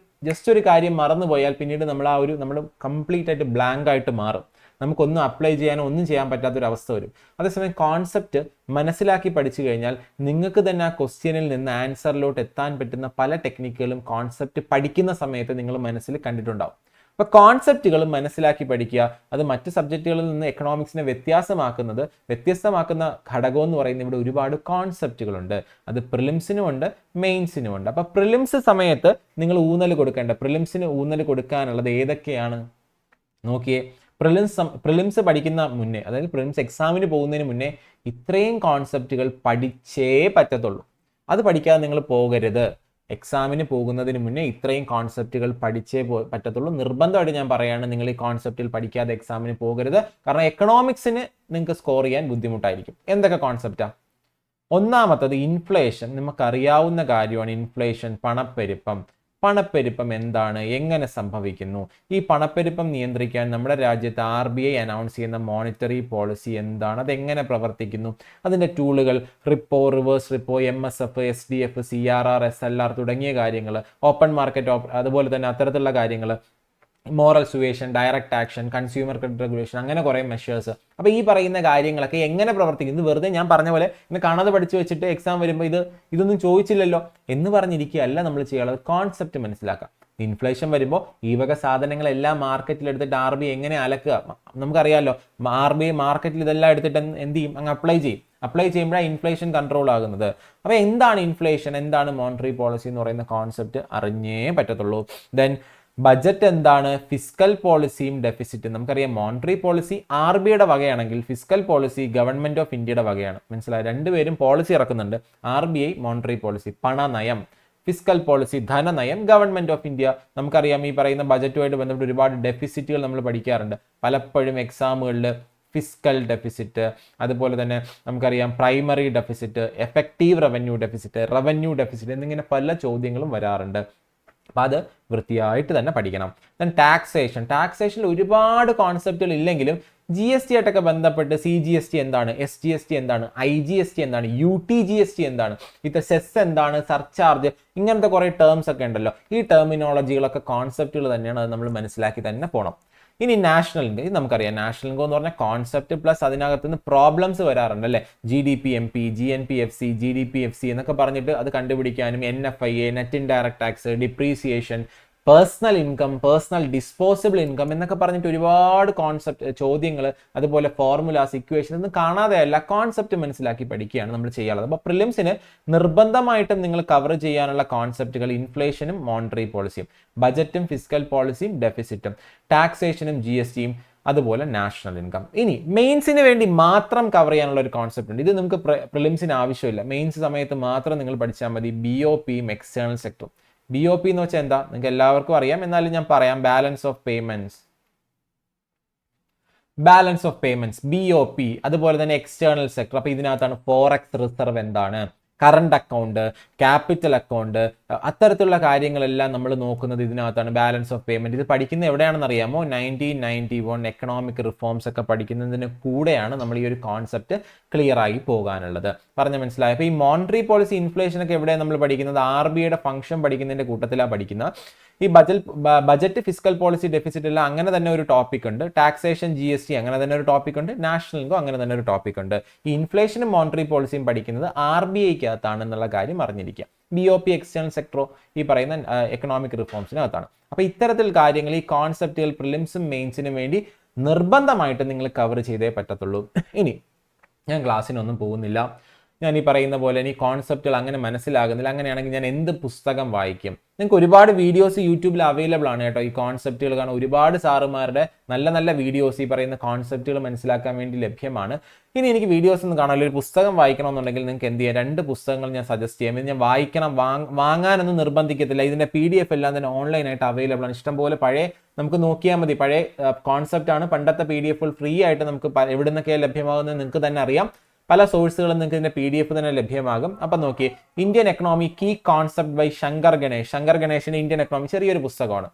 [SPEAKER 1] ജസ്റ്റ് ഒരു കാര്യം മറന്നു പോയാൽ പിന്നീട് നമ്മൾ കംപ്ലീറ്റ് ആയിട്ട് ബ്ലാങ്ക് ആയിട്ട് മാറും. നമുക്കൊന്നും അപ്ലൈ ചെയ്യാനോ ഒന്നും ചെയ്യാൻ പറ്റാത്തൊരവസ്ഥ വരും. അതേസമയം കോൺസെപ്റ്റ് മനസ്സിലാക്കി പഠിച്ചു കഴിഞ്ഞാൽ നിങ്ങൾക്ക് തന്നെ ആ ക്വസ്റ്റ്യനിൽ നിന്ന് ആൻസറിലോട്ട് എത്താൻ പറ്റുന്ന പല ടെക്നിക്കുകളും കോൺസെപ്റ്റ് പഠിക്കുന്ന സമയത്ത് നിങ്ങൾ മനസ്സിൽ കണ്ടിട്ടുണ്ടാവും. അപ്പോൾ കോൺസെപ്റ്റുകൾ മനസ്സിലാക്കി പഠിക്കുക. അത് മറ്റ് സബ്ജക്റ്റുകളിൽ നിന്ന് എക്കണോമിക്സിനെ വ്യത്യസ്തമാക്കുന്ന ഘടകം എന്ന് പറയുന്നത് ഇവിടെ ഒരുപാട് കോൺസെപ്റ്റുകളുണ്ട്. അത് പ്രിലിംസിനും ഉണ്ട്, മെയിൻസിനും ഉണ്ട്. അപ്പോൾ പ്രിലിംസ് സമയത്ത് നിങ്ങൾ പ്രിലിംസിന് ഊന്നൽ കൊടുക്കാനുള്ളത് ഏതൊക്കെയാണ് നോക്കിയേ. പ്രിലിംസ് പഠിക്കുന്ന മുന്നേ, അതായത് പ്രിലിംസ് എക്സാമിന് പോകുന്നതിന് മുന്നേ ഇത്രയും കോൺസെപ്റ്റുകൾ പഠിച്ചേ പറ്റത്തുള്ളൂ. അത് പഠിക്കാതെ നിങ്ങൾ പോകരുത്. എക്സാമിന് പോകുന്നതിന് മുന്നേ ഇത്രയും കോൺസെപ്റ്റുകൾ പഠിച്ചേ പറ്റത്തുള്ളൂ. നിർബന്ധമായിട്ട് ഞാൻ പറയുകയാണ്, നിങ്ങൾ ഈ കോൺസെപ്റ്റിൽ പഠിക്കാതെ എക്സാമിന് പോകരുത്. കാരണം എക്കണോമിക്സിന് നിങ്ങൾക്ക് സ്കോർ ചെയ്യാൻ ബുദ്ധിമുട്ടായിരിക്കും. എന്തൊക്കെ കോൺസെപ്റ്റാ? ഒന്നാമത്തത് ഇൻഫ്ലേഷൻ. നമുക്കറിയാവുന്ന കാര്യമാണ് ഇൻഫ്ലേഷൻ, പണപ്പെരുപ്പം എന്താണ്, എങ്ങനെ സംഭവിക്കുന്നു, ഈ പണപ്പെരുപ്പം നിയന്ത്രിക്കാൻ നമ്മുടെ രാജ്യത്ത് RBI അനൗൺസ് ചെയ്യുന്ന മോണിറ്ററി പോളിസി എന്താണ്, അതെങ്ങനെ പ്രവർത്തിക്കുന്നു, അതിൻ്റെ ടൂളുകൾ, repo, reverse repo, MSF, SDF, CRR, SLR തുടങ്ങിയ കാര്യങ്ങൾ, ഓപ്പൺ മാർക്കറ്റ്, അതുപോലെ തന്നെ അത്തരത്തിലുള്ള കാര്യങ്ങൾ, moral suasion, direct action, consumer credit regulation, അങ്ങനെ കുറേ മെഷേഴ്സ്. അപ്പോൾ ഈ പറയുന്ന കാര്യങ്ങളൊക്കെ എങ്ങനെ പ്രവർത്തിക്കും, ഇത് വെറുതെ ഞാൻ പറഞ്ഞ പോലെ ഇങ്ങനെ കാണാതെ പഠിച്ചു വെച്ചിട്ട് എക്സാം വരുമ്പോൾ ഇതൊന്നും ചോദിച്ചില്ലല്ലോ എന്ന് പറഞ്ഞിരിക്കുകയല്ല നമ്മൾ ചെയ്യാനുള്ളത്. കോൺസെപ്റ്റ് മനസ്സിലാക്കാം. ഇൻഫ്ലേഷൻ വരുമ്പോൾ ഈ വക സാധനങ്ങളെല്ലാം മാർക്കറ്റിൽ എടുത്തിട്ട് RBI എങ്ങനെ അലക്കുക, നമുക്കറിയാമല്ലോ. RBI മാർക്കറ്റിൽ ഇതെല്ലാം എടുത്തിട്ട് എന്ത് ചെയ്യും, അങ്ങ് അപ്ലൈ ചെയ്യുമ്പോഴാണ് ഇൻഫ്ലേഷൻ കൺട്രോൾ ആകുന്നത്. അപ്പോൾ എന്താണ് ഇൻഫ്ലേഷൻ, എന്താണ് മോണിറ്ററി പോളിസി എന്ന് പറയുന്ന കോൺസെപ്റ്റ് അറിഞ്ഞേ പറ്റത്തുള്ളൂ. ദെൻ ബജറ്റ് എന്താണ്, ഫിസ്ക്കൽ പോളിസിയും ഡെഫിസിറ്റും. നമുക്കറിയാം മോണിറ്ററി പോളിസി RBIയുടെ വകയാണെങ്കിൽ ഫിസ്ക്കൽ പോളിസി ഗവൺമെന്റ് ഓഫ് ഇന്ത്യയുടെ വകയാണ്. മനസ്സിലായി? രണ്ടുപേരും പോളിസി ഇറക്കുന്നുണ്ട്. RBI മോണിറ്ററി പോളിസി പണനയം, ഫിസ്ക്കൽ പോളിസി ധനനയം ഗവൺമെന്റ് ഓഫ് ഇന്ത്യ. നമുക്കറിയാം ഈ പറയുന്ന ബജറ്റുമായിട്ട് ബന്ധപ്പെട്ട് ഒരുപാട് ഡെഫിസിറ്റുകൾ നമ്മൾ പഠിക്കാറുണ്ട്. പലപ്പോഴും എക്സാമുകളിൽ ഫിസ്ക്കൽ ഡെഫിസിറ്റ്, അതുപോലെ തന്നെ നമുക്കറിയാം primary deficit, effective revenue deficit എന്നിങ്ങനെ പല ചോദ്യങ്ങളും വരാറുണ്ട്. അപ്പം അത് വൃത്തിയായിട്ട് തന്നെ പഠിക്കണം. ദെൻ ടാക്സേഷനിൽ ഒരുപാട് കോൺസെപ്റ്റുകൾ ഇല്ലെങ്കിലും GST ആയിട്ടൊക്കെ ബന്ധപ്പെട്ട് CGST എന്താണ്, SGST എന്താണ്, IGST എന്താണ്, UTGST എന്താണ്, ഇത് സെസ് എന്താണ്, സർചാർജ്, ഇങ്ങനത്തെ കുറേ ടേംസ് ഒക്കെ ഉണ്ടല്ലോ. ഈ ടെർമിനോളജികളൊക്കെ കോൺസെപ്റ്റുകൾ തന്നെയാണ്. അത് നമ്മൾ മനസ്സിലാക്കി തന്നെ പോകണം. ഇനി നാഷണൽ ഇൻകം, ഇത് നമുക്കറിയാം. നാഷണൽ ഇൻകം എന്ന് പറഞ്ഞാൽ കോൺസെപ്റ്റ് പ്ലസ് അതിനകത്ത് നിന്ന് പ്രോബ്ലംസ് വരാറുണ്ട് അല്ലേ. GDP-MP, GNPFC, GDP-FC എന്നൊക്കെ പറഞ്ഞിട്ട് അത് കണ്ടുപിടിക്കാനും NFIA, net indirect tax, depreciation, personal income, personal disposable income എന്നൊക്കെ പറഞ്ഞിട്ട് ഒരുപാട് കോൺസെപ്റ്റ് ചോദ്യങ്ങൾ, അതുപോലെ ഫോർമുലാസ്, ഇക്വേഷൻ ഒന്നും കാണാതെ അല്ല, കോൺസെപ്റ്റ് മനസ്സിലാക്കി പഠിക്കുകയാണ് നമ്മൾ ചെയ്യാറുള്ളത്. അപ്പോൾ പ്രിലിംസിന് നിർബന്ധമായിട്ടും നിങ്ങൾ കവർ ചെയ്യാനുള്ള കോൺസെപ്റ്റുകൾ ഇൻഫ്ലേഷനും മോണിറ്ററി പോളിസിയും, ബജറ്റും ഫിസ്ക്കൽ പോളിസിയും ഡെഫിസിറ്റും, ടാക്സേഷനും GSTയും, അതുപോലെ നാഷണൽ ഇൻകം. ഇനി മെയിൻസിന് വേണ്ടി മാത്രം കവർ ചെയ്യാനുള്ള ഒരു കോൺസെപ്റ്റ് ഉണ്ട്. ഇത് നമുക്ക് പ്രിലിംസിന് ആവശ്യമില്ല. മെയിൻസ് സമയത്ത് മാത്രം നിങ്ങൾ പഠിച്ചാൽ മതി. BOPയും എക്സ്റ്റേണൽ സെക്ടറും. BOP എന്ന് വെച്ചാൽ എന്താ നിങ്ങൾക്ക് എല്ലാവർക്കും അറിയാം, എന്നാലും ഞാൻ പറയാം. ബാലൻസ് ഓഫ് പേയ്മെന്റ്സ് BOP, അതുപോലെ തന്നെ എക്സ്റ്റേണൽ സെക്ടർ. അപ്പൊ ഇതിനകത്താണ് ഫോറക്സ് റിസർവ് എന്താണ്, കറണ്ട് അക്കൗണ്ട്, ക്യാപിറ്റൽ അക്കൗണ്ട്, അത്തരത്തിലുള്ള കാര്യങ്ങളെല്ലാം നമ്മൾ നോക്കുന്നത് ഇതിനകത്താണ്. ബാലൻസ് ഓഫ് പേയ്മെന്റ് ഇത് പഠിക്കുന്നത് എവിടെയാണെന്ന് അറിയാമോ? 1991 എക്കണോമിക് റിഫോംസ് ഒക്കെ പഠിക്കുന്നതിന് കൂടെയാണ് നമ്മൾ ഈ ഒരു കോൺസെപ്റ്റ് ക്ലിയർ ആയി പോകാനുള്ളത്. പറഞ്ഞ മനസ്സിലായി? അപ്പോൾ ഈ മോണിറ്ററി പോളിസി, ഇൻഫ്ലേഷൻ ഒക്കെ എവിടെയാണ് നമ്മൾ പഠിക്കുന്നത്? RBIയുടെ ഫംഗ്ഷൻ പഠിക്കുന്നതിന്റെ കൂട്ടത്തിലാണ് പഠിക്കുന്നത്. ഈ ബജറ്റ്, ഫിസ്ക്കൽ പോളിസി, ഡെഫിസിറ്റ് എല്ലാം അങ്ങനെ തന്നെ ഒരു ടോപ്പിക് ഉണ്ട്. ടാക്സേഷൻ, GST അങ്ങനെ തന്നെ ഒരു ടോപ്പിക് ഉണ്ട്. നാഷണൽ ഇൻകം അങ്ങനെ തന്നെ ഒരു ടോപ്പിക് ഉണ്ട്. ഈ ഇൻഫ്ലേഷനും മോണിറ്ററി പോളിസിയും പഠിക്കുന്നത് RBIക്കകത്താണ് എന്നുള്ള കാര്യം അറിഞ്ഞിരിക്കുക. BOP എക്സ്റ്റേണൽ സെക്ടറോ ഈ പറയുന്ന എക്കണോമിക് റിഫോംസിനകത്താണ്. അപ്പോൾ ഇത്തരത്തിൽ കാര്യങ്ങൾ, ഈ കോൺസെപ്റ്റുകൾ പ്രിലിംസും മെയിൻസിനും വേണ്ടി നിർബന്ധമായിട്ട് നിങ്ങൾ കവർ ചെയ്തേ പറ്റത്തുള്ളൂ. ഇനി ഞാൻ ക്ലാസ്സിനൊന്നും പോകുന്നില്ല. ഞാൻ ഈ പറയുന്ന പോലെ ഇനി കോൺസെപ്റ്റുകൾ അങ്ങനെ മനസ്സിലാകുന്നില്ല. അങ്ങനെയാണെങ്കിൽ ഞാൻ എന്ത് പുസ്തകം വായിക്കും? നിങ്ങൾക്ക് ഒരുപാട് വീഡിയോസ് യൂട്യൂബിൽ അവൈലബിൾ ആണ് കേട്ടോ. ഈ കോൺസെപ്റ്റുകൾ കാണാൻ ഒരുപാട് സാറുമാരുടെ നല്ല നല്ല വീഡിയോസ് ഈ പറയുന്ന കോൺസെപ്റ്റുകൾ മനസ്സിലാക്കാൻ വേണ്ടി ലഭ്യമാണ്. ഇനി എനിക്ക് വീഡിയോസ് ഒന്നും കാണാൻ, ഒരു പുസ്തകം വായിക്കണമെന്നുണ്ടെങ്കിൽ നിങ്ങൾക്ക് എന്ത് ചെയ്യാം? 2 പുസ്തകങ്ങൾ ഞാൻ സജസ്റ്റ് ചെയ്യാം. ഇത് ഞാൻ വാങ്ങാനൊന്നും നിർബന്ധിക്കത്തില്ല. ഇതിന്റെ PDF എല്ലാം തന്നെ ഓൺലൈനായിട്ട് അവൈലബിൾ ആണ്. ഇഷ്ടംപോലെ പഴയ നമുക്ക് നോക്കിയാൽ മതി. പഴയ കോൺസെപ്റ്റ് ആണ്. പണ്ടത്തെ PDF ഫ്രീ ആയിട്ട് നമുക്ക് എവിടെ നിന്നൊക്കെയാണ് ലഭ്യമാകുന്നത് നിങ്ങൾക്ക് തന്നെ അറിയാം. പല സോഴ്സുകളും നിങ്ങൾക്ക് ഇതിന്റെ PDF തന്നെ ലഭ്യമാകും. അപ്പം നോക്കിയേ, Indian economy key concept by Shankar ഗണേഷിന്റെ ഇന്ത്യൻ എക്കണോമി ചെറിയൊരു പുസ്തകമാണ്.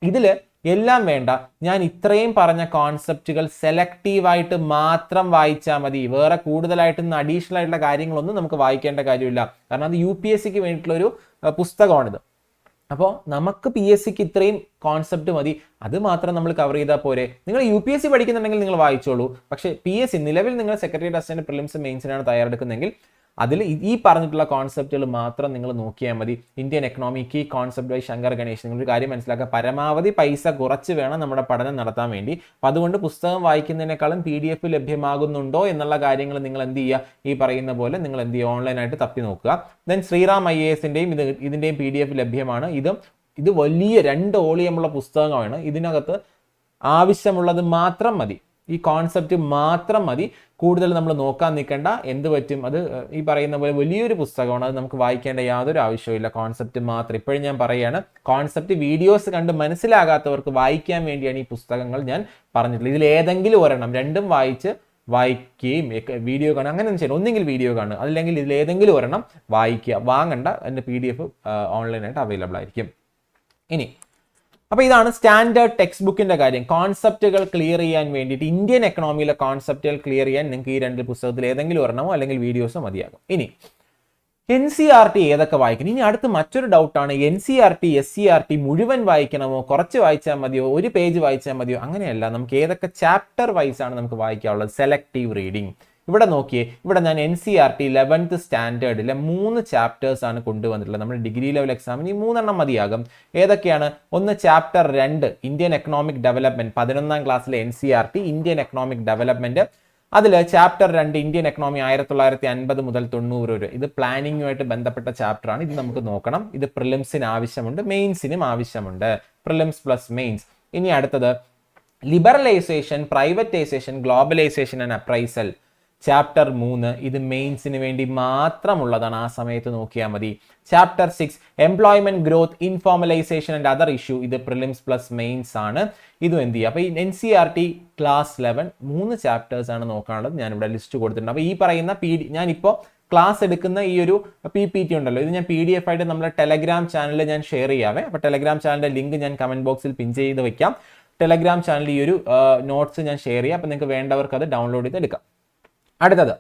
[SPEAKER 1] ഇതിൽ എല്ലാം വേണ്ട, ഞാൻ ഇത്രയും പറഞ്ഞ കോൺസെപ്റ്റുകൾ സെലക്റ്റീവായിട്ട് മാത്രം വായിച്ചാൽ മതി. വേറെ കൂടുതലായിട്ടൊന്നും അഡീഷണൽ ആയിട്ടുള്ള കാര്യങ്ങളൊന്നും നമുക്ക് വായിക്കേണ്ട കാര്യമില്ല. കാരണം അത് UPSCക്ക് വേണ്ടിയിട്ടുള്ള ഒരു പുസ്തകമാണിത്. അപ്പോൾ നമുക്ക് PSCക്ക് ഇത്രയും കോൺസെപ്റ്റ് മതി, അത് മാത്രം നമ്മൾ കവർ ചെയ്താൽ പോരെ. നിങ്ങൾ UPSC പഠിക്കുന്നുണ്ടെങ്കിൽ നിങ്ങൾ വായിച്ചോളൂ. പക്ഷേ PSC നിലവിൽ നിങ്ങൾ സെക്രട്ടേറിയറ്റ് അസിസ്റ്റന്റ് പ്രിലിംസ് മെയിൻസിനാണ് തയ്യാറെടുക്കുന്നതെങ്കിൽ അതിൽ ഈ പറഞ്ഞിട്ടുള്ള കോൺസെപ്റ്റുകൾ മാത്രം നിങ്ങൾ നോക്കിയാൽ മതി. Indian economy key concept by Shankar Ganesh. നിങ്ങളൊരു കാര്യം മനസ്സിലാക്കുക, പരമാവധി പൈസ കുറച്ച് വേണം നമ്മുടെ പഠനം നടത്താൻ വേണ്ടി. അപ്പം അതുകൊണ്ട് പുസ്തകം വായിക്കുന്നതിനേക്കാളും PDF ലഭ്യമാകുന്നുണ്ടോ എന്നുള്ള കാര്യങ്ങൾ നിങ്ങൾ എന്ത് ചെയ്യുക? ഈ പറയുന്ന പോലെ നിങ്ങൾ എന്ത് ചെയ്യുക? ഓൺലൈനായിട്ട് തപ്പി നോക്കുക. ദെൻ ശ്രീറാം IASന്റെയും ഇതിന്റെയും PDF ലഭ്യമാണ്. ഇത് വലിയ 2 വോളിയമുള്ള പുസ്തകമാണ്. ഇതിനകത്ത് ആവശ്യമുള്ളത് മാത്രം മതി, ഈ കോൺസെപ്റ്റ് മാത്രം മതി. കൂടുതൽ നമ്മൾ നോക്കാൻ നിൽക്കേണ്ട. എന്ത് പറ്റും? അത് ഈ പറയുന്ന പോലെ വലിയൊരു പുസ്തകമാണ്. അത് നമുക്ക് വായിക്കേണ്ട യാതൊരു ആവശ്യമില്ല. കോൺസെപ്റ്റ് മാത്രം. ഇപ്പോഴും ഞാൻ പറയുകയാണ്, കോൺസെപ്റ്റ് വീഡിയോസ് കണ്ട് മനസ്സിലാകാത്തവർക്ക് വായിക്കാൻ വേണ്ടിയാണ് ഈ പുസ്തകങ്ങൾ ഞാൻ പറഞ്ഞിട്ടുള്ളത്. ഇതിൽ ഏതെങ്കിലും ഒരെണ്ണം, 2ഉം വായിക്കുകയും വീഡിയോ കാണുക, അങ്ങനെ ചെയ്യണം. ഒന്നെങ്കിൽ വീഡിയോ കാണുക, അല്ലെങ്കിൽ ഇതിൽ ഏതെങ്കിലും ഒരെണ്ണം വായിക്കുക. വാങ്ങണ്ട, അതിൻ്റെ PDF ഓൺലൈനായിട്ട് അവൈലബിൾ ആയിരിക്കും. ഇനി അപ്പോൾ ഇതാണ് സ്റ്റാൻഡേർഡ് ടെക്സ്റ്റ് ബുക്കിന്റെ കാര്യം. കോൺസെപ്റ്റുകൾ ക്ലിയർ ചെയ്യാൻ വേണ്ടിയിട്ട്, ഇന്ത്യൻ എക്കണോമിയിലെ കോൺസെപ്റ്റുകൾ ക്ലിയർ ചെയ്യാൻ നിങ്ങൾക്ക് ഈ 2 പുസ്തകത്തിൽ ഏതെങ്കിലും ഒരെണ്ണമോ അല്ലെങ്കിൽ വീഡിയോസോ മതിയാകും. ഇനി NCERT ഏതൊക്കെ വായിക്കണം? ഇനി അടുത്ത് മറ്റൊരു ഡൗട്ടാണ്, NCERT SCERT മുഴുവൻ വായിക്കണമോ, കുറച്ച് വായിച്ചാൽ മതിയോ, ഒരു പേജ് വായിച്ചാൽ മതിയോ? അങ്ങനെയല്ല. നമുക്ക് ഏതൊക്കെ ചാപ്റ്റർ വൈസ് ആണ് നമുക്ക് വായിക്കാനുള്ളത്? Selective reading. ഇവിടെ നോക്കിയേ, ഇവിടെ ഞാൻ NCERT 11th സ്റ്റാൻഡേർഡിലെ 3 ചാപ്റ്റേഴ്സ് ആണ് കൊണ്ടുവന്നിട്ടുള്ളത്. നമ്മുടെ ഡിഗ്രി ലെവൽ എക്സാമിന് ഈ 3 എണ്ണം മതിയാകും. ഏതൊക്കെയാണ്? ഒന്ന് ചാപ്റ്റർ 2 ഇന്ത്യൻ എക്കണോമിക് ഡെവലപ്മെന്റ്, 11ാം ക്ലാസ്സിലെ NCERT ഇന്ത്യൻ എക്കണോമിക് ഡെവലപ്മെന്റ്. അതിൽ ചാപ്റ്റർ 2 ഇന്ത്യൻ എക്കണോമി 1950 മുതൽ 90 വരെ, ഇത് പ്ലാനിങ്ങുമായിട്ട് ബന്ധപ്പെട്ട ചാപ്റ്ററാണ്. ഇത് നമുക്ക് നോക്കണം. ഇത് പ്രിലിംസിന് ആവശ്യമുണ്ട്, മെയിൻസിനും ആവശ്യമുണ്ട്. Prelims plus mains. ഇനി അടുത്തത് liberalisation, privatisation, globalisation and appraisal, chapter 3. ഇത് മെയിൻസിന് വേണ്ടി മാത്രമുള്ളതാണ്, ആ സമയത്ത് നോക്കിയാൽ മതി. Chapter 6 employment growth, informalisation and other issue, ഇത് പ്രിലിംസ് പ്ലസ് മെയിൻസ് ആണ്. ഇതും എന്ത് ചെയ്യുക. അപ്പോൾ ഈ NCERT ക്ലാസ് 11 3 ചാപ്റ്റേഴ്സ് ആണ് നോക്കാനുള്ളത്. ഞാനിവിടെ ലിസ്റ്റ് കൊടുത്തിട്ടുണ്ട്. അപ്പോൾ ഈ പറയുന്ന ഞാനിപ്പോൾ ക്ലാസ് എടുക്കുന്ന ഈ ഒരു PPT ഉണ്ടല്ലോ, ഇത് ഞാൻ PDF ആയിട്ട് നമ്മുടെ ടെലഗ്രാം ചാനലിൽ ഞാൻ ഷെയർ ചെയ്യാവേ. അപ്പോൾ ടെലഗ്രാം ചാനലിൻ്റെ ലിങ്ക് ഞാൻ കമന്റ് ബോക്സിൽ പിൻ ചെയ്ത് വെക്കാം. ടെലഗ്രാം ചാനലിൽ ഈ ഒരു നോട്ട്സ് ഞാൻ ഷെയർ ചെയ്യാം. അപ്പോൾ നിങ്ങൾക്ക് വേണ്ടവർക്ക് അത് ഡൗൺലോഡ് ചെയ്ത് എടുക്കാം. അടുത്തത്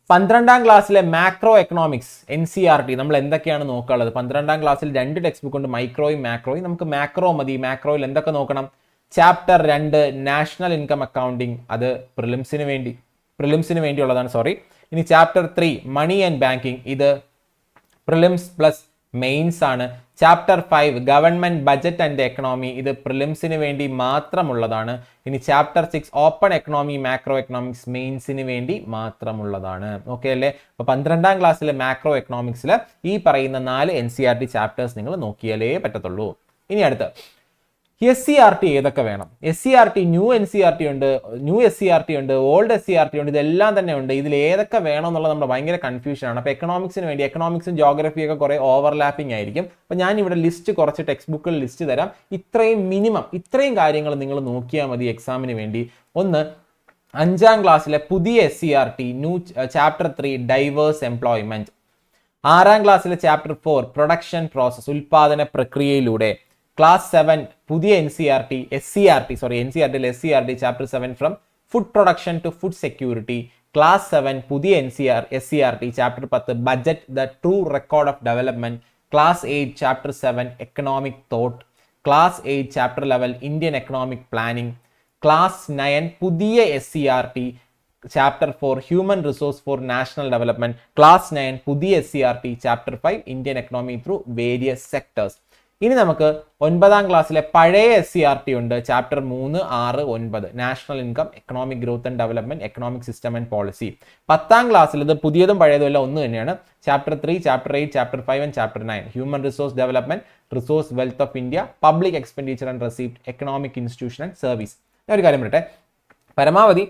[SPEAKER 1] 12ാം ക്ലാസ്സിലെ മാക്രോ എക്കണോമിക്സ് NCERT നമ്മൾ എന്തൊക്കെയാണ് നോക്കാനുള്ളത്. 12ാം ക്ലാസ്സിൽ 2 ടെക്സ്റ്റ് ബുക്ക് ഉണ്ട്, മൈക്രോയും മാക്രോയും. നമുക്ക് മാക്രോ മതി. മാക്രോയിൽ എന്തൊക്കെ നോക്കണം? ചാപ്റ്റർ 2 നാഷണൽ ഇൻകം അക്കൗണ്ടിങ്, അത് പ്രിലിംസിന് വേണ്ടിയുള്ളതാണ്, സോറി. ഇനി ചാപ്റ്റർ 3 മണി ആൻഡ് ബാങ്കിങ്, ഇത് പ്രിലിംസ് പ്ലസ് മെയിൻസ് ആണ്. Chapter 5 government budget and economy, ഇത് പ്രിലിംസിന് വേണ്ടി മാത്രമുള്ളതാണ്. ഇനി chapter 6 open economy macroeconomics, മെയിൻസിന് വേണ്ടി മാത്രമുള്ളതാണ്. ഓക്കെ അല്ലേ? അപ്പോൾ 12ാം ക്ലാസ്സിലെ മാക്രോ എക്കണോമിക്സിൽ ഈ പറയുന്ന 4 NCERT ചാപ്റ്റേഴ്സ് നിങ്ങൾ നോക്കിയാലേ പറ്റത്തുള്ളൂ. ഇനി അടുത്ത് SCERT ഏതൊക്കെ വേണം? SCERT ന്യൂ NCERT ഉണ്ട്, ന്യൂ SCERT ഉണ്ട്, ഓൾഡ് SCERT ഉണ്ട്, ഇതെല്ലാം തന്നെ ഉണ്ട്. ഇതിൽ ഏതൊക്കെ വേണം എന്നുള്ളത് നമ്മുടെ ഭയങ്കര കൺഫ്യൂഷൻ ആണ്. അപ്പോൾ എക്കണോമിക്സിന് വേണ്ടി എക്കണോമിക്സും ജോഗ്രഫിയൊക്കെ കുറേ ഓവർലാപ്പിംഗ് ആയിരിക്കും. അപ്പോൾ ഞാൻ ഇവിടെ കുറച്ച് ടെക്സ്റ്റ് ബുക്കുകൾ ലിസ്റ്റ് തരാം. ഇത്രയും കാര്യങ്ങൾ നിങ്ങൾ നോക്കിയാൽ മതി എക്സാമിന് വേണ്ടി. ഒന്ന്, 5ാം ക്ലാസ്സിലെ പുതിയ SCERT new chapter 3 diverse employment. 6ാം ക്ലാസ്സിലെ ചാപ്റ്റർ 4 പ്രൊഡക്ഷൻ പ്രോസസ്, ഉൽപാദന പ്രക്രിയയിലൂടെ. ക്ലാസ് 7 പുതിയ NCERT chapter 7 from food production to food security. Class 7 പുതിയ SCERT chapter 10 budget, the true record of development. Class 8 chapter 7 economic thought. Class 8 chapter 11 Indian economic planning. Class 9 പുതിയ SCERT chapter 4 human resource for national development. Class 9 പുതിയ SCERT chapter 5 Indian economy through various sectors. ഇനി നമുക്ക് 9ാം ക്ലാസ്സിലെ പഴയ SCERT ഉണ്ട്, chapter 3, 6, 9 national income, economic growth and development, economic system and policy. 10ാം ക്ലാസ്സിൽ ഇത് പുതിയതും പഴയതും എല്ലാം ഒന്ന് തന്നെയാണ്. Chapter 3, chapter 8, chapter 5 and chapter 9 human resource development, resource wealth of India, public expenditure and receipt, economic institution and service. ഞാൻ ഒരു കാര്യം പറയട്ടെ, പരമാവധി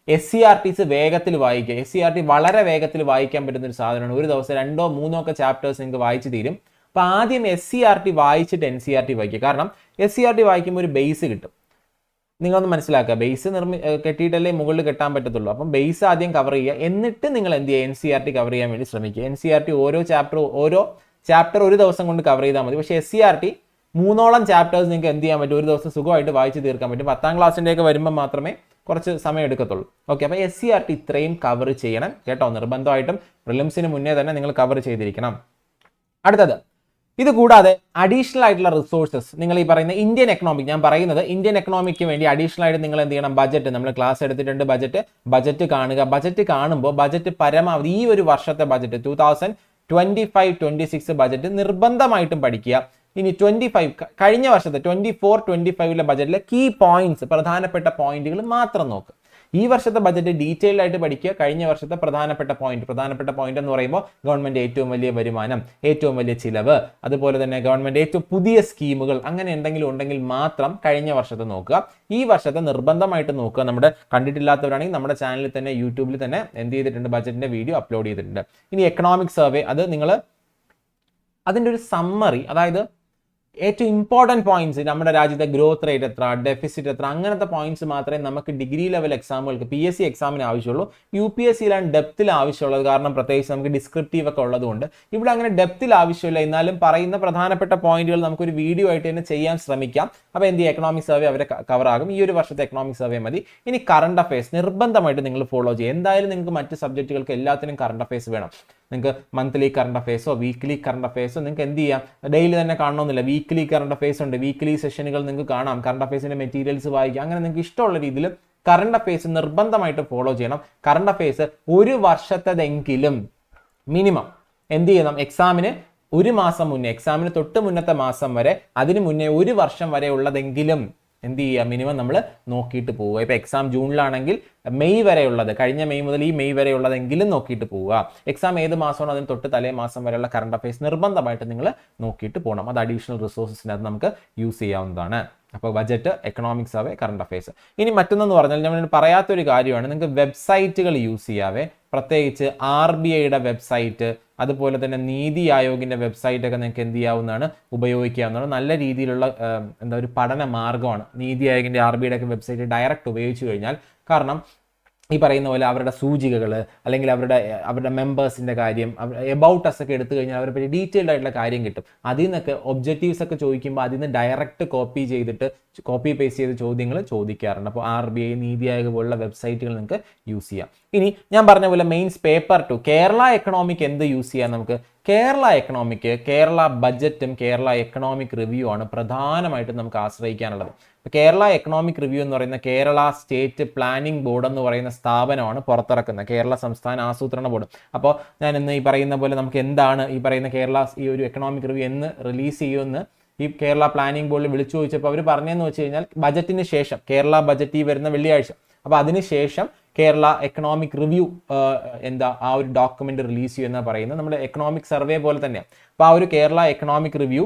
[SPEAKER 1] SCERTs വേഗത്തിൽ വായിക്കുക. SCERT വളരെ വേഗത്തിൽ വായിക്കാൻ പറ്റുന്ന ഒരു സാധനമാണ്. ഒരു ദിവസം 2 or 3 ഒക്കെ ചാപ്റ്റേഴ്സ് നിങ്ങൾക്ക് വായിച്ചു തീരും. അപ്പോൾ ആദ്യം SCERT വായിച്ചിട്ട് NCERT വായിക്കുക. കാരണം SCERT വായിക്കുമ്പോൾ ഒരു ബേസ് കിട്ടും. നിങ്ങളൊന്ന് മനസ്സിലാക്കുക, ബേസ് കെട്ടിയിട്ടല്ലേ മുകളിൽ കെട്ടാൻ പറ്റത്തുള്ളൂ. അപ്പം ബേസ് ആദ്യം കവർ ചെയ്യുക, എന്നിട്ട് നിങ്ങൾ എന്ത് ചെയ്യുക, NCERT കവർ ചെയ്യാൻ വേണ്ടി ശ്രമിക്കുക. NCERT ഓരോ ചാപ്റ്റർ ഒരു ദിവസം കൊണ്ട് കവർ ചെയ്താൽ മതി. പക്ഷേ SCERT 3ഓളം ചാപ്റ്റേഴ്സ് നിങ്ങൾക്ക് എന്ത് ചെയ്യാൻ പറ്റും, ഒരു ദിവസം സുഖമായിട്ട് വായിച്ച് തീർക്കാൻ പറ്റും. 10ാം ക്ലാസ്സിൻ്റെയൊക്കെ വരുമ്പോൾ മാത്രമേ കുറച്ച് സമയം എടുക്കത്തുള്ളൂ. ഓക്കെ, അപ്പോൾ SCERT ഇത്രയും കവർ ചെയ്യണം കേട്ടോ. നിർബന്ധമായിട്ടും പ്രിലിംസിന് മുന്നേ തന്നെ നിങ്ങൾ കവർ ചെയ്തിരിക്കണം. അടുത്തത്, ഇത് കൂടാതെ അഡീഷണൽ ആയിട്ടുള്ള റിസോഴ്സസ് നിങ്ങൾ ഈ പറയുന്ന ഇന്ത്യൻ എക്കണോമിക്, ഞാൻ പറയുന്നത് ഇന്ത്യൻ എക്കണോമിക്ക് വേണ്ടി അഡീഷണൽ ആയിട്ട് നിങ്ങൾ എന്ത് ചെയ്യണം, ബജറ്റ്, നമ്മൾ ക്ലാസ് എടുത്തിട്ടുണ്ട്, ബജറ്റ് കാണുക. ബജറ്റ് കാണുമ്പോൾ ബജറ്റ് പരമാവധി ഈ ഒരു വർഷത്തെ ബജറ്റ് 2025-26 ബജറ്റ് നിർബന്ധമായിട്ടും പഠിക്കുക. ഇനി 25 കഴിഞ്ഞ വർഷത്തെ 24-25 ബജറ്റിലെ കീ പോയിന്റ്സ്, പ്രധാനപ്പെട്ട പോയിന്റുകൾ മാത്രം നോക്കുക. ഈ വർഷത്തെ ബജറ്റ് ഡീറ്റെയിൽഡ് ആയിട്ട് പഠിക്കുക. കഴിഞ്ഞ വർഷത്തെ പ്രധാനപ്പെട്ട പോയിന്റ് എന്ന് പറയുമ്പോൾ ഗവൺമെന്റ് ഏറ്റവും വലിയ വരുമാനം, ഏറ്റവും വലിയ ചിലവ്, അതുപോലെ തന്നെ ഗവൺമെന്റ് ഏറ്റവും പുതിയ സ്കീമുകൾ, അങ്ങനെ എന്തെങ്കിലും ഉണ്ടെങ്കിൽ മാത്രം കഴിഞ്ഞ വർഷത്തെ നോക്കുക. ഈ വർഷത്തെ നിർബന്ധമായിട്ട് നോക്കുക. നമ്മുടെ കണ്ടിട്ടില്ലാത്തവരാണെങ്കിൽ നമ്മുടെ ചാനലിൽ തന്നെ യൂട്യൂബിൽ തന്നെ എന്ത് ചെയ്തിട്ടുണ്ട്, ബജറ്റിന്റെ വീഡിയോ അപ്ലോഡ് ചെയ്തിട്ടുണ്ട്. ഇനി എക്കണോമിക് സർവേ, അത് നിങ്ങൾ അതിൻ്റെ ഒരു സമ്മറി, അതായത് ഏറ്റവും ഇമ്പോർട്ടൻറ്റ് പോയിന്റ്സ്, നമ്മുടെ രാജ്യത്തെ ഗ്രോത്ത് റേറ്റ് എത്ര, ഡെഫിസിറ്റ് എത്ര, അങ്ങനത്തെ പോയിന്റ്സ് മാത്രമേ നമുക്ക് ഡിഗ്രി ലെവൽ എക്സാമുകൾക്ക് PSC എക്സാമിന് ആവശ്യമുള്ളൂ. UPSCയിലാണ് ഡെപ്തിൽ ആവശ്യമുള്ളത്. കാരണം പ്രത്യേകിച്ച് നമുക്ക് ഡിസ്ക്രിപ്റ്റീവ് ഒക്കെ ഉള്ളതുകൊണ്ട് ഇവിടെ അങ്ങനെ ഡെപ്തിൽ ആവശ്യമില്ല. എന്നാലും പറയുന്ന പ്രധാനപ്പെട്ട പോയിന്റുകൾ നമുക്കൊരു വീഡിയോ ആയിട്ട് തന്നെ ചെയ്യാൻ ശ്രമിക്കാം. അപ്പോൾ എന്ത് ചെയ്യുക, എക്കണോമിക് സർവേ അവരെ കവർ ആകും. ഈ ഒരു വർഷത്തെ എക്കണോമിക് സർവേ മതി. ഇനി കറണ്ട് അഫയേഴ്സ് നിർബന്ധമായിട്ട് നിങ്ങൾ ഫോളോ ചെയ്യുക. എന്തായാലും നിങ്ങൾക്ക് മറ്റ് സബ്ജക്റ്റുകൾക്ക് എല്ലാത്തിനും കറണ്ട് അഫയേഴ്സ് വേണം. നിങ്ങൾക്ക് മന്ത്ലി കറണ്ട് അഫയേഴ്സോ വീക്ക്ലി കറണ്ട് അഫയേഴ്സോ നിങ്ങൾക്ക് എന്ത് ചെയ്യാം, ഡെയിലി തന്നെ കാണണമെന്നില്ല. വീക്ക്ലി കറണ്ട് അഫയേഴ്സ് ഉണ്ട്, വീക്ക്ലി സെഷനുകൾ നിങ്ങൾക്ക് കാണാം, കറണ്ട് അഫയേഴ്സിന്റെ മെറ്റീരിയൽസ് വായിക്കാം. അങ്ങനെ നിങ്ങൾക്ക് ഇഷ്ടമുള്ള രീതിയിൽ കറണ്ട് അഫയേഴ്സ് നിർബന്ധമായിട്ട് ഫോളോ ചെയ്യണം. കറണ്ട് അഫയേഴ്സ് ഒരു വർഷത്തേതെങ്കിലും മിനിമം എന്ത് ചെയ്യണം, എക്സാമിന് ഒരു മാസം മുന്നേ, എക്സാമിന് തൊട്ട് മുന്നത്തെ മാസം വരെ, അതിന് മുന്നേ ഒരു വർഷം വരെ ഉള്ളതെങ്കിലും എന്ത് ചെയ്യുക, മിനിമം നമ്മൾ നോക്കിയിട്ട് പോവുക. ഇപ്പോൾ എക്സാം ജൂണിലാണെങ്കിൽ മെയ് വരെയുള്ളത്, കഴിഞ്ഞ മെയ് മുതൽ ഈ മെയ് വരെയുള്ളതെങ്കിലും നോക്കിയിട്ട് പോവുക. എക്സാം ഏത് മാസമാണോ അതിന് തൊട്ട് തലേ മാസം വരെയുള്ള കറണ്ട് അഫയേഴ്സ് നിർബന്ധമായിട്ട് നിങ്ങൾ നോക്കിയിട്ട് പോകണം. അത് അഡീഷണൽ റിസോഴ്സസിനകത്ത് നമുക്ക് യൂസ് ചെയ്യാവുന്നതാണ്. അപ്പോൾ budget, economic survey, current affairs. ഇനി മറ്റൊന്നെന്ന് പറഞ്ഞാൽ ഞാൻ പറയാത്തൊരു കാര്യമാണ്, നിങ്ങൾക്ക് വെബ്സൈറ്റുകൾ യൂസ് ചെയ്യാവേ. പ്രത്യേകിച്ച് RBIയുടെ വെബ്സൈറ്റ്, അതുപോലെ തന്നെ നീതി ആയോഗിൻ്റെ വെബ്സൈറ്റൊക്കെ നിങ്ങൾക്ക് എന്ത് ചെയ്യാവുന്നതാണ്, ഉപയോഗിക്കാവുന്നതാണ്. നല്ല രീതിയിലുള്ള ഒരു പഠന മാർഗ്ഗമാണ് നീതി ആയോഗിൻ്റെ RBIയുടെ ഒക്കെ വെബ്സൈറ്റ് ഡയറക്റ്റ് ഉപയോഗിച്ച് കഴിഞ്ഞാൽ. കാരണം ഈ പറയുന്ന പോലെ അവരുടെ സൂചികകൾ അല്ലെങ്കിൽ അവരുടെ മെമ്പേഴ്സിൻ്റെ കാര്യം, എബൌട്ട് അസ് ഒക്കെ എടുത്തു കഴിഞ്ഞാൽ അവരെ പറ്റി ഡീറ്റെയിൽഡ് ആയിട്ടുള്ള കാര്യം കിട്ടും. അതിൽ നിന്നൊക്കെ ഒബ്ജക്റ്റീവ്സ് ഒക്കെ ചോദിക്കുമ്പോൾ അതിൽ നിന്ന് ഡയറക്റ്റ് കോപ്പി പേസ്റ്റ് ചെയ്ത് ചോദ്യങ്ങൾ ചോദിക്കാറുണ്ട്. അപ്പോൾ RBI, നീതി ആയോഗ് പോലുള്ള വെബ്സൈറ്റുകൾ നിങ്ങൾക്ക് യൂസ് ചെയ്യാം. ഇനി ഞാൻ പറഞ്ഞ പോലെ മെയിൻസ് പേപ്പർ 2 കേരള എക്കണോമിക് എന്ത് യൂസ് ചെയ്യാം നമുക്ക്? കേരള എക്കണോമിക്ക് കേരള ബജറ്റും കേരള എക്കണോമിക് റിവ്യൂ ആണ് പ്രധാനമായിട്ടും നമുക്ക് ആശ്രയിക്കാനുള്ളത്. കേരള എക്കണോമിക് റിവ്യൂ എന്ന് പറയുന്ന കേരള സ്റ്റേറ്റ് പ്ലാനിംഗ് ബോർഡ് എന്ന് പറയുന്ന സ്ഥാപനമാണ് പുറത്തിറക്കുന്നത്, കേരള സംസ്ഥാന ആസൂത്രണ ബോർഡ്. അപ്പോൾ ഞാൻ ഇന്ന് ഈ പറയുന്ന പോലെ നമുക്ക് എന്താണ് ഈ പറയുന്ന കേരള ഈ ഒരു എക്കണോമിക് റിവ്യൂ എന്ന് റിലീസ് ചെയ്യുമെന്ന് ഈ കേരള പ്ലാനിംഗ് ബോർഡിൽ വിളിച്ചു ചോദിച്ചപ്പോൾ അവർ പറഞ്ഞതെന്ന് വെച്ച് കഴിഞ്ഞാൽ ബജറ്റിന് ശേഷം, കേരള ബജറ്റ് ഈ വരുന്ന വെള്ളിയാഴ്ച, അപ്പോൾ അതിനുശേഷം കേരള എക്കണോമിക് റിവ്യൂ ആ ഒരു ഡോക്യുമെന്റ് റിലീസ് ചെയ്യുമെന്നാണ് പറയുന്നത്. നമ്മുടെ എക്കണോമിക് സർവേ പോലെ തന്നെയാണ്. അപ്പോൾ ആ ഒരു കേരള എക്കണോമിക് റിവ്യൂ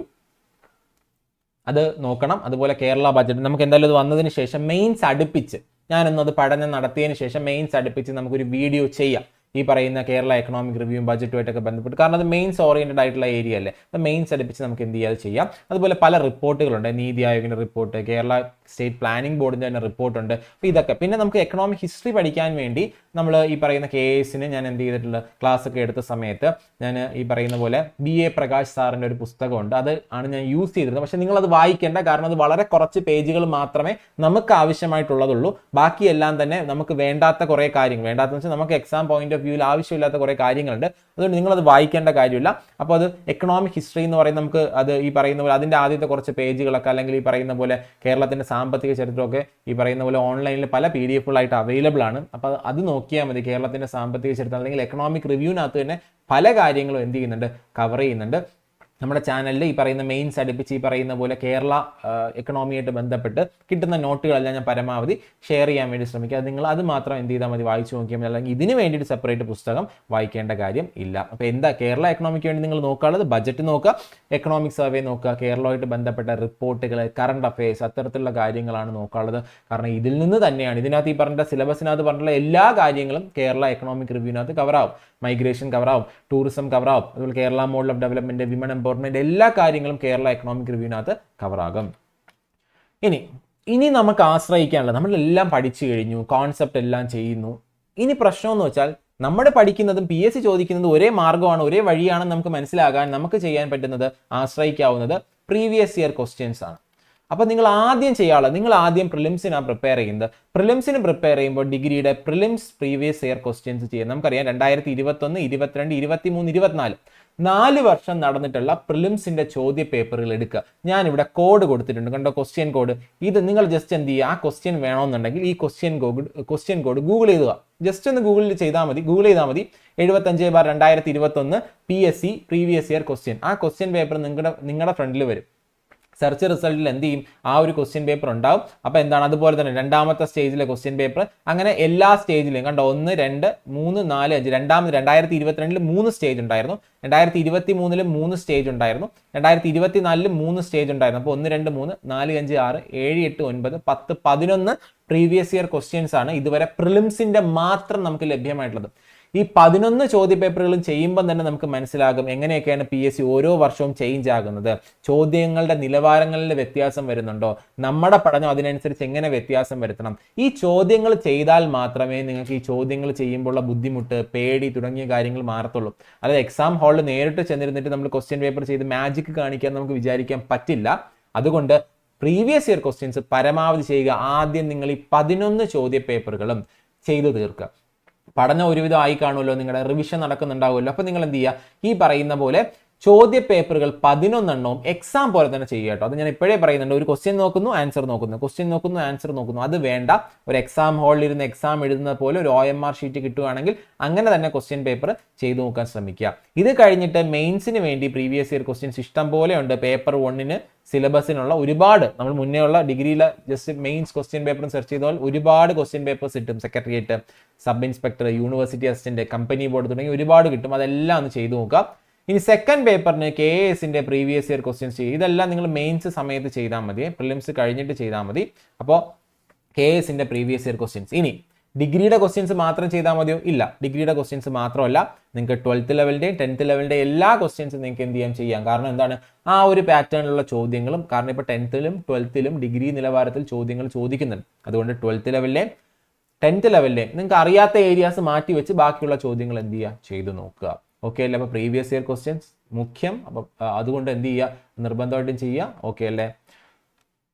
[SPEAKER 1] അത് നോക്കണം. അതുപോലെ കേരള ബജറ്റ് നമുക്ക് എന്തായാലും ഇത് വന്നതിന് ശേഷം മെയിൻസ് അടുപ്പിച്ച് ഞാനൊന്നത് പഠനം നടത്തിയതിന് ശേഷം മെയിൻസ് അടുപ്പിച്ച് നമുക്കൊരു വീഡിയോ ചെയ്യാം ഈ പറയുന്ന കേരള എക്കണോമിക് റിവ്യൂവും ബജറ്റുമായിട്ടൊക്കെ ബന്ധപ്പെട്ട്. കാരണം അത് മെയിൻസ് ഓറിയന്റഡ് ആയിട്ടുള്ള ഏരിയ അല്ലേ. അപ്പോൾ മെയിൻസ് അടുപ്പിച്ച് നമുക്ക് എന്ത് ചെയ്യാതെ ചെയ്യാം. അതുപോലെ പല റിപ്പോർട്ടുകളുണ്ട്, നീതി ആയോഗിൻ്റെ റിപ്പോർട്ട്, കേരള സ്റ്റേറ്റ് പ്ലാനിംഗ് ബോർഡിൻ്റെ തന്നെ റിപ്പോർട്ടുണ്ട്. അപ്പോൾ ഇതൊക്കെ പിന്നെ നമുക്ക് എക്കണോമിക് ഹിസ്റ്ററി പഠിക്കാൻ വേണ്ടി നമ്മൾ ഈ പറയുന്ന KASന് ഞാൻ എന്ത് ചെയ്തിട്ടുള്ള ക്ലാസ് ഒക്കെ എടുത്ത സമയത്ത് ഞാൻ ഈ പറയുന്ന പോലെ BA പ്രകാശ് സാറിൻ്റെ ഒരു പുസ്തകമുണ്ട്, അത് ആണ് ഞാൻ യൂസ് ചെയ്തിരുന്നത്. പക്ഷേ നിങ്ങളത് വായിക്കേണ്ട, കാരണം അത് വളരെ കുറച്ച് പേജുകൾ മാത്രമേ നമുക്ക് ആവശ്യമായിട്ടുള്ളതുള്ളൂ. ബാക്കിയെല്ലാം തന്നെ നമുക്ക് വേണ്ടാത്ത കുറേ കാര്യങ്ങൾ, വേണ്ടാത്തെന്ന് വെച്ചാൽ നമുക്ക് എക്സാം പോയിന്റ് ഓഫ് വ്യൂവിൽ ആവശ്യമില്ലാത്ത കുറേ കാര്യങ്ങളുണ്ട്. അതുകൊണ്ട് നിങ്ങളത് വായിക്കേണ്ട കാര്യമില്ല. അപ്പോൾ അത് എക്കണോമിക് ഹിസ്റ്ററി എന്ന് പറയുന്നത് നമുക്ക് അത് ഈ പറയുന്ന പോലെ അതിൻ്റെ ആദ്യത്തെ കുറച്ച് പേജുകളൊക്കെ അല്ലെങ്കിൽ ഈ പറയുന്ന പോലെ കേരളത്തിൻ്റെ സാമ്പത്തിക ചരിത്രമൊക്കെ ഈ പറയുന്ന പോലെ ഓൺലൈനിൽ പല PDF-കളായിട്ട് അവൈലബിൾ ആണ്. അപ്പോൾ അത് നോക്കിയാൽ മതി. കേരളത്തിൻ്റെ സാമ്പത്തിക ചരിത്രം അല്ലെങ്കിൽ എക്കണോമിക് റിവ്യൂവിനകത്ത് തന്നെ പല കാര്യങ്ങളും എന്ത് ചെയ്യുന്നുണ്ട്, കവർ ചെയ്യുന്നുണ്ട്. നമ്മുടെ ചാനലിൽ ഈ പറയുന്ന മെയിൻസ് അടുപ്പിച്ച് ഈ പറയുന്ന പോലെ കേരള എക്കണോമിയായിട്ട് ബന്ധപ്പെട്ട് കിട്ടുന്ന നോട്ടുകളെല്ലാം ഞാൻ പരമാവധി ഷെയർ ചെയ്യാൻ വേണ്ടി ശ്രമിക്കുക. അത് നിങ്ങൾ അത് മാത്രം എന്ത് ചെയ്താൽ മതി, വായിച്ചു നോക്കിയാൽ മതി. അല്ലെങ്കിൽ ഇതിന് വേണ്ടിയിട്ട് സെപ്പറേറ്റ് പുസ്തകം വായിക്കേണ്ട കാര്യം ഇല്ല. അപ്പോൾ എന്താ കേരള എക്കണോമിക്ക് വേണ്ടി നിങ്ങൾ നോക്കാനുള്ളത്? ബജറ്റ് നോക്കുക, എക്കണോമിക് സർവേ നോക്കുക, കേരളമായിട്ട് ബന്ധപ്പെട്ട റിപ്പോർട്ടുകൾ, കറണ്ട് അഫയേഴ്സ്, അത്തരത്തിലുള്ള കാര്യങ്ങളാണ് നോക്കാനുള്ളത്. കാരണം ഇതിൽ നിന്ന് തന്നെയാണ് ഇതിനകത്ത് ഈ പറഞ്ഞ സിലബസിനകത്ത് പറഞ്ഞിട്ടുള്ള എല്ലാ കാര്യങ്ങളും കേരള എക്കണോമിക് റിവ്യൂവിനകത്ത് കവറാവും. മൈഗ്രേഷൻ കവറാവും, ടൂറിസം കവറാവും, അതുപോലെ Kerala model of development, women empowerment, എല്ലാ കാര്യങ്ങളും കേരള എക്കണോമിക് റിവ്യൂവിനകത്ത് കവറാകും. ഇനി നമുക്ക് ആശ്രയിക്കാനുള്ളത്, നമ്മളെല്ലാം പഠിച്ചു കഴിഞ്ഞു, കോൺസെപ്റ്റ് എല്ലാം ചെയ്യുന്നു. ഇനി പ്രശ്നമെന്ന് വെച്ചാൽ നമ്മൾ പഠിക്കുന്നതും PSC ചോദിക്കുന്നതും ഒരേ മാർഗ്ഗമാണ്, ഒരേ വഴിയാണെന്ന് നമുക്ക് മനസ്സിലാകാൻ നമുക്ക് ചെയ്യാൻ പറ്റുന്നത്, ആശ്രയിക്കാവുന്നത് പ്രീവിയസ് ഇയർ ക്വസ്റ്റ്യൻസ് ആണ്. അപ്പോൾ നിങ്ങൾ ആദ്യം ചെയ്യാനുള്ളത്, നിങ്ങൾ ആദ്യം പ്രിലിംസിനാണ് പ്രിപ്പയർ ചെയ്യുന്നത്. പ്രിലിംസിന് പ്രിപ്പയർ ചെയ്യുമ്പോൾ ഡിഗ്രിയുടെ പ്രിലിംസ് പ്രീവിയസ് ഇയർ ക്വസ്റ്റ്യൻസ് ചെയ്യാം. നമുക്കറിയാം 2021, 22, 23, 24 4 വർഷം നടന്നിട്ടുള്ള പ്രിലിംസിന്റെ ചോദ്യ പേപ്പറുകൾ എടുക്കുക. ഞാനിവിടെ കോഡ് കൊടുത്തിട്ടുണ്ട്, കണ്ടോ, ക്വസ്റ്റ്യൻ കോഡ്. ഇത് നിങ്ങൾ ജസ്റ്റ് എന്ത് ചെയ്യുക, ആ ക്വസ്റ്റ്യൻ വേണമെന്നുണ്ടെങ്കിൽ ഈ ക്വസ്റ്റ്യൻ കോഡ് ഗൂഗിൾ ചെയ്തുക. ജസ്റ്റ് ഒന്ന് ഗൂഗിൾ ചെയ്താൽ മതി. 75/2021 PSC പ്രീവിയസ് ഇയർ ക്വസ്റ്റ്യൻ. ആ ക്വസ്റ്റ്യൻ പേപ്പർ നിങ്ങളുടെ ഫ്രണ്ടിൽ വരും. സെർച്ച് റിസൾട്ടിൽ എന്ത് ചെയ്യും, ആ ഒരു ക്വസ്റ്റ്യൻ പേപ്പർ ഉണ്ടാവും. അപ്പോൾ എന്താണ്, അതുപോലെ തന്നെ രണ്ടാമത്തെ സ്റ്റേജിലെ ക്വസ്റ്റ്യൻ പേപ്പർ, അങ്ങനെ എല്ലാ സ്റ്റേജിലും കണ്ടോ 1, 2, 3, 4, 5. 2022 3 സ്റ്റേജ് ഉണ്ടായിരുന്നു, 2023 3 സ്റ്റേജ് ഉണ്ടായിരുന്നു, 2024 3 സ്റ്റേജ് ഉണ്ടായിരുന്നു. അപ്പോൾ 1, 2, 3, 4, 5, 6, 7, 8, 9, 10, 11 പ്രീവിയസ് ഇയർ ക്വസ്റ്റ്യൻസ് ആണ് ഇതുവരെ പ്രിലിംസിന്റെ മാത്രം നമുക്ക് ലഭ്യമായിട്ടുള്ളത്. ഈ 11 ചോദ്യ പേപ്പറുകളും ചെയ്യുമ്പോൾ തന്നെ നമുക്ക് മനസ്സിലാകും എങ്ങനെയൊക്കെയാണ് PSC ഓരോ വർഷവും ചേഞ്ച് ആകുന്നത്, ചോദ്യങ്ങളുടെ നിലവാരങ്ങളിൽ വ്യത്യാസം വരുന്നുണ്ടോ, നമ്മുടെ പഠനം അതിനനുസരിച്ച് എങ്ങനെ വ്യത്യാസം വരുത്തണം. ഈ ചോദ്യങ്ങൾ ചെയ്താൽ മാത്രമേ നിങ്ങൾക്ക് ഈ ചോദ്യങ്ങൾ ചെയ്യുമ്പോഴുള്ള ബുദ്ധിമുട്ട്, പേടി തുടങ്ങിയ കാര്യങ്ങൾ മാറത്തുള്ളൂ. അതായത് എക്സാം ഹാളിൽ നേരിട്ട് ചെന്നിരുന്നിട്ട് നമ്മൾ ക്വസ്റ്റ്യൻ പേപ്പർ ചെയ്ത് മാജിക് കാണിക്കാൻ നമുക്ക് വിചാരിക്കാൻ പറ്റില്ല. അതുകൊണ്ട് പ്രീവിയസ് ഇയർ ക്വസ്റ്റ്യൻസ് പരമാവധി ചെയ്യുക. ആദ്യം നിങ്ങൾ ഈ 11 ചോദ്യ പേപ്പറുകളും ചെയ്തു തീർക്കുക. പഠനം ഒരുവിധം ആയി കാണുമല്ലോ, നിങ്ങളുടെ റിവിഷൻ നടക്കുന്നുണ്ടാവുമല്ലോ. അപ്പോൾ നിങ്ങൾ എന്ത് ചെയ്യുക, ഈ പറയുന്ന പോലെ ചോദ്യ പേപ്പറുകൾ 11 എക്സാം പോലെ തന്നെ ചെയ്യുക കേട്ടോ. അത് ഞാൻ ഇപ്പോഴേ പറയുന്നുണ്ട്. ഒരു ക്വസ്റ്റ്യൻ നോക്കുന്നു, ആൻസർ നോക്കുന്നു, ക്വസ്റ്റ്യൻ നോക്കുന്നു, ആൻസർ നോക്കുന്നു. അത് വേണ്ട. ഒരു എക്സാം ഹാളിൽ ഇരുന്ന് എക്സാം എഴുതുന്ന പോലെ ഒരു OMR ഷീറ്റ് കിട്ടുകയാണെങ്കിൽ അങ്ങനെ തന്നെ ക്വസ്റ്റ്യൻ പേപ്പർ ചെയ്തു നോക്കാൻ ശ്രമിക്കുക. ഇത് കഴിഞ്ഞിട്ട് മെയിൻസിന് വേണ്ടി പ്രീവിയസ് ഇയർ ക്വസ്റ്റ്യൻസ് ഇഷ്ടം പോലെ ഉണ്ട്. പേപ്പർ 1 സിലബസിനുള്ള ഒരുപാട്, നമ്മൾ മുന്നേ ഉള്ള ഡിഗ്രിയിലെ ജസ്റ്റ് മെയിൻസ് ക്വസ്റ്റ്യൻ പേപ്പറും സെർച്ച് ചെയ്താൽ ഒരുപാട് ക്വസ്റ്റ്യൻ പേപ്പേഴ്സ് കിട്ടും. Secretariat, sub inspector, university assistant, company board തുടങ്ങി ഒരുപാട് കിട്ടും. അതെല്ലാം ഒന്ന് ചെയ്തു നോക്കുക. ഇനി സെക്കൻഡ് പേപ്പറിന് KASന്റെ പ്രീവിയസ് ഇയർ ക്വസ്റ്റ്യൻസ് ചെയ്യും. ഇതെല്ലാം നിങ്ങൾ മെയിൻസ് സമയത്ത് ചെയ്താൽ മതി, പ്രിലിംസ് കഴിഞ്ഞിട്ട് ചെയ്താൽ മതി. അപ്പോൾ KASന്റെ പ്രീവിയസ് ഇയർ ക്വസ്റ്റ്യൻസ്. ഇനി ഡിഗ്രിയുടെ ക്വസ്റ്റ്യൻസ് മാത്രം ചെയ്താൽ മതിയോ? ഇല്ല, ഡിഗ്രിയുടെ ക്വസ്റ്റ്യൻസ് മാത്രമല്ല, നിങ്ങൾക്ക് 12th ലെവലിൻ്റെയും 10th ലെവലിൻ്റെയും എല്ലാ ക്വസ്റ്റ്യൻസും നിങ്ങൾക്ക് എന്ത് ചെയ്യാം. കാരണം എന്താണ്, ആ ഒരു പാറ്റേണിലുള്ള ചോദ്യങ്ങളും, കാരണം ഇപ്പോൾ 10th-ലും 12th-ലും ഡിഗ്രി നിലവാരത്തിൽ ചോദ്യങ്ങൾ ചോദിക്കുന്നുണ്ട്. അതുകൊണ്ട് 12th ലെവലിൻ്റെയും 10th ലെവലിൻ്റെയും നിങ്ങൾക്ക് അറിയാത്ത ഏരിയാസ് മാറ്റി വെച്ച് ബാക്കിയുള്ള ചോദ്യങ്ങൾ എന്ത് ചെയ്യുക, ചെയ്തു നോക്കുക. ഓക്കെ അല്ലേ? അപ്പോൾ പ്രീവിയസ് ഇയർ ക്വസ്റ്റ്യൻസ് മുഖ്യം. അപ്പോൾ അതുകൊണ്ട് എന്ത് ചെയ്യുക, നിർബന്ധമായിട്ടും ചെയ്യുക. ഓക്കെ അല്ലേ?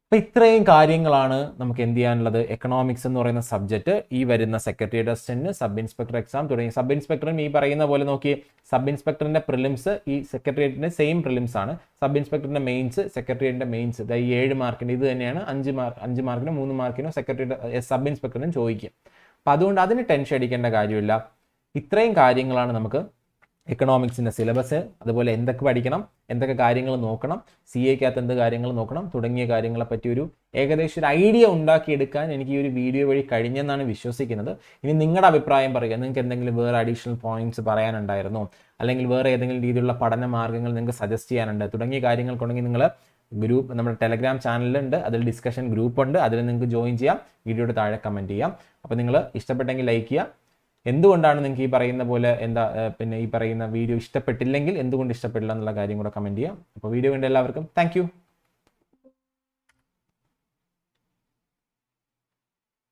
[SPEAKER 1] അപ്പോൾ ഇത്രയും കാര്യങ്ങളാണ് നമുക്ക് എന്ത് ചെയ്യാനുള്ളത്. എക്കണോമിക്സ് എന്ന് പറയുന്ന സബ്ജക്റ്റ് ഈ വരുന്ന സെക്രട്ടേറിയറ്റ് അസിസ്റ്റന്റിന്, സബ് ഇൻസ്പെക്ടർ എക്സാം തുടങ്ങി. സബ് ഇൻസ്പെക്ടറും ഈ പറയുന്ന പോലെ നോക്കി, സബ് ഇൻസ്പെക്ടറിന്റെ പ്രിലിംസ് ഈ സെക്രട്ടേറിയറ്റിന്റെ സെയിം പ്രിലിംസ് ആണ്. സബ് ഇൻസ്പെക്ടറിന്റെ മെയിൻസ്, സെക്രട്ടേറിയറ്റിന്റെ മെയിൻസ്, ഈ 7 മാർക്കിന് ഇത് തന്നെയാണ്. 5 മാർക്കിനോ 3 മാർക്കിനോ സെക്രട്ടേറിയറ്റ് സബ് ഇൻസ്പെക്ടറിനും ചോദിക്കും. അപ്പം അതുകൊണ്ട് അതിന് ടെൻഷൻ അടിക്കേണ്ട കാര്യമില്ല. ഇത്രയും കാര്യങ്ങളാണ് നമുക്ക് എക്കണോമിക്സിൻ്റെ സിലബസ്, അതുപോലെ എന്തൊക്കെ പഠിക്കണം, എന്തൊക്കെ കാര്യങ്ങൾ നോക്കണം, CAക്കകത്ത് എന്ത് കാര്യങ്ങൾ നോക്കണം തുടങ്ങിയ കാര്യങ്ങളെ പറ്റി ഒരു ഏകദേശം ഒരു ഐഡിയ ഉണ്ടാക്കിയെടുക്കാൻ എനിക്ക് ഈ ഒരു വീഡിയോ വഴി കഴിഞ്ഞെന്നാണ് വിശ്വസിക്കുന്നത്. ഇനി നിങ്ങളുടെ അഭിപ്രായം പറയുക. നിങ്ങൾക്ക് എന്തെങ്കിലും വേറെ അഡീഷണൽ പോയിന്റ്സ് പറയാനുണ്ടായിരുന്നോ, അല്ലെങ്കിൽ വേറെ ഏതെങ്കിലും രീതിയിലുള്ള പഠന മാർഗ്ഗങ്ങൾ നിങ്ങൾക്ക് സജസ്റ്റ് ചെയ്യാനുണ്ട് തുടങ്ങിയ കാര്യങ്ങൾക്കുണ്ടെങ്കിൽ നിങ്ങൾ ഗ്രൂപ്പ്, നമ്മുടെ ടെലഗ്രാം ചാനലുണ്ട്, അതിൽ ഡിസ്കഷൻ ഗ്രൂപ്പ് ഉണ്ട്, അതിൽ നിങ്ങൾക്ക് ജോയിൻ ചെയ്യാം. വീഡിയോയുടെ താഴെ കമൻറ്റ് ചെയ്യാം. അപ്പോൾ നിങ്ങൾ ഇഷ്ടപ്പെട്ടെങ്കിൽ ലൈക്ക് ചെയ്യുക. എന്തുകൊണ്ടാണ് നിങ്ങൾക്ക് ഈ പറയുന്ന പോലെ പിന്നെ ഈ പറയുന്ന വീഡിയോ ഇഷ്ടപ്പെട്ടില്ലെങ്കിൽ എന്തുകൊണ്ട് ഇഷ്ടപ്പെടില്ല എന്നുള്ള കാര്യം കൂടെ കമൻറ്റ് ചെയ്യാം. അപ്പോൾ വീഡിയോ കണ്ട എല്ലാവർക്കും താങ്ക് യു.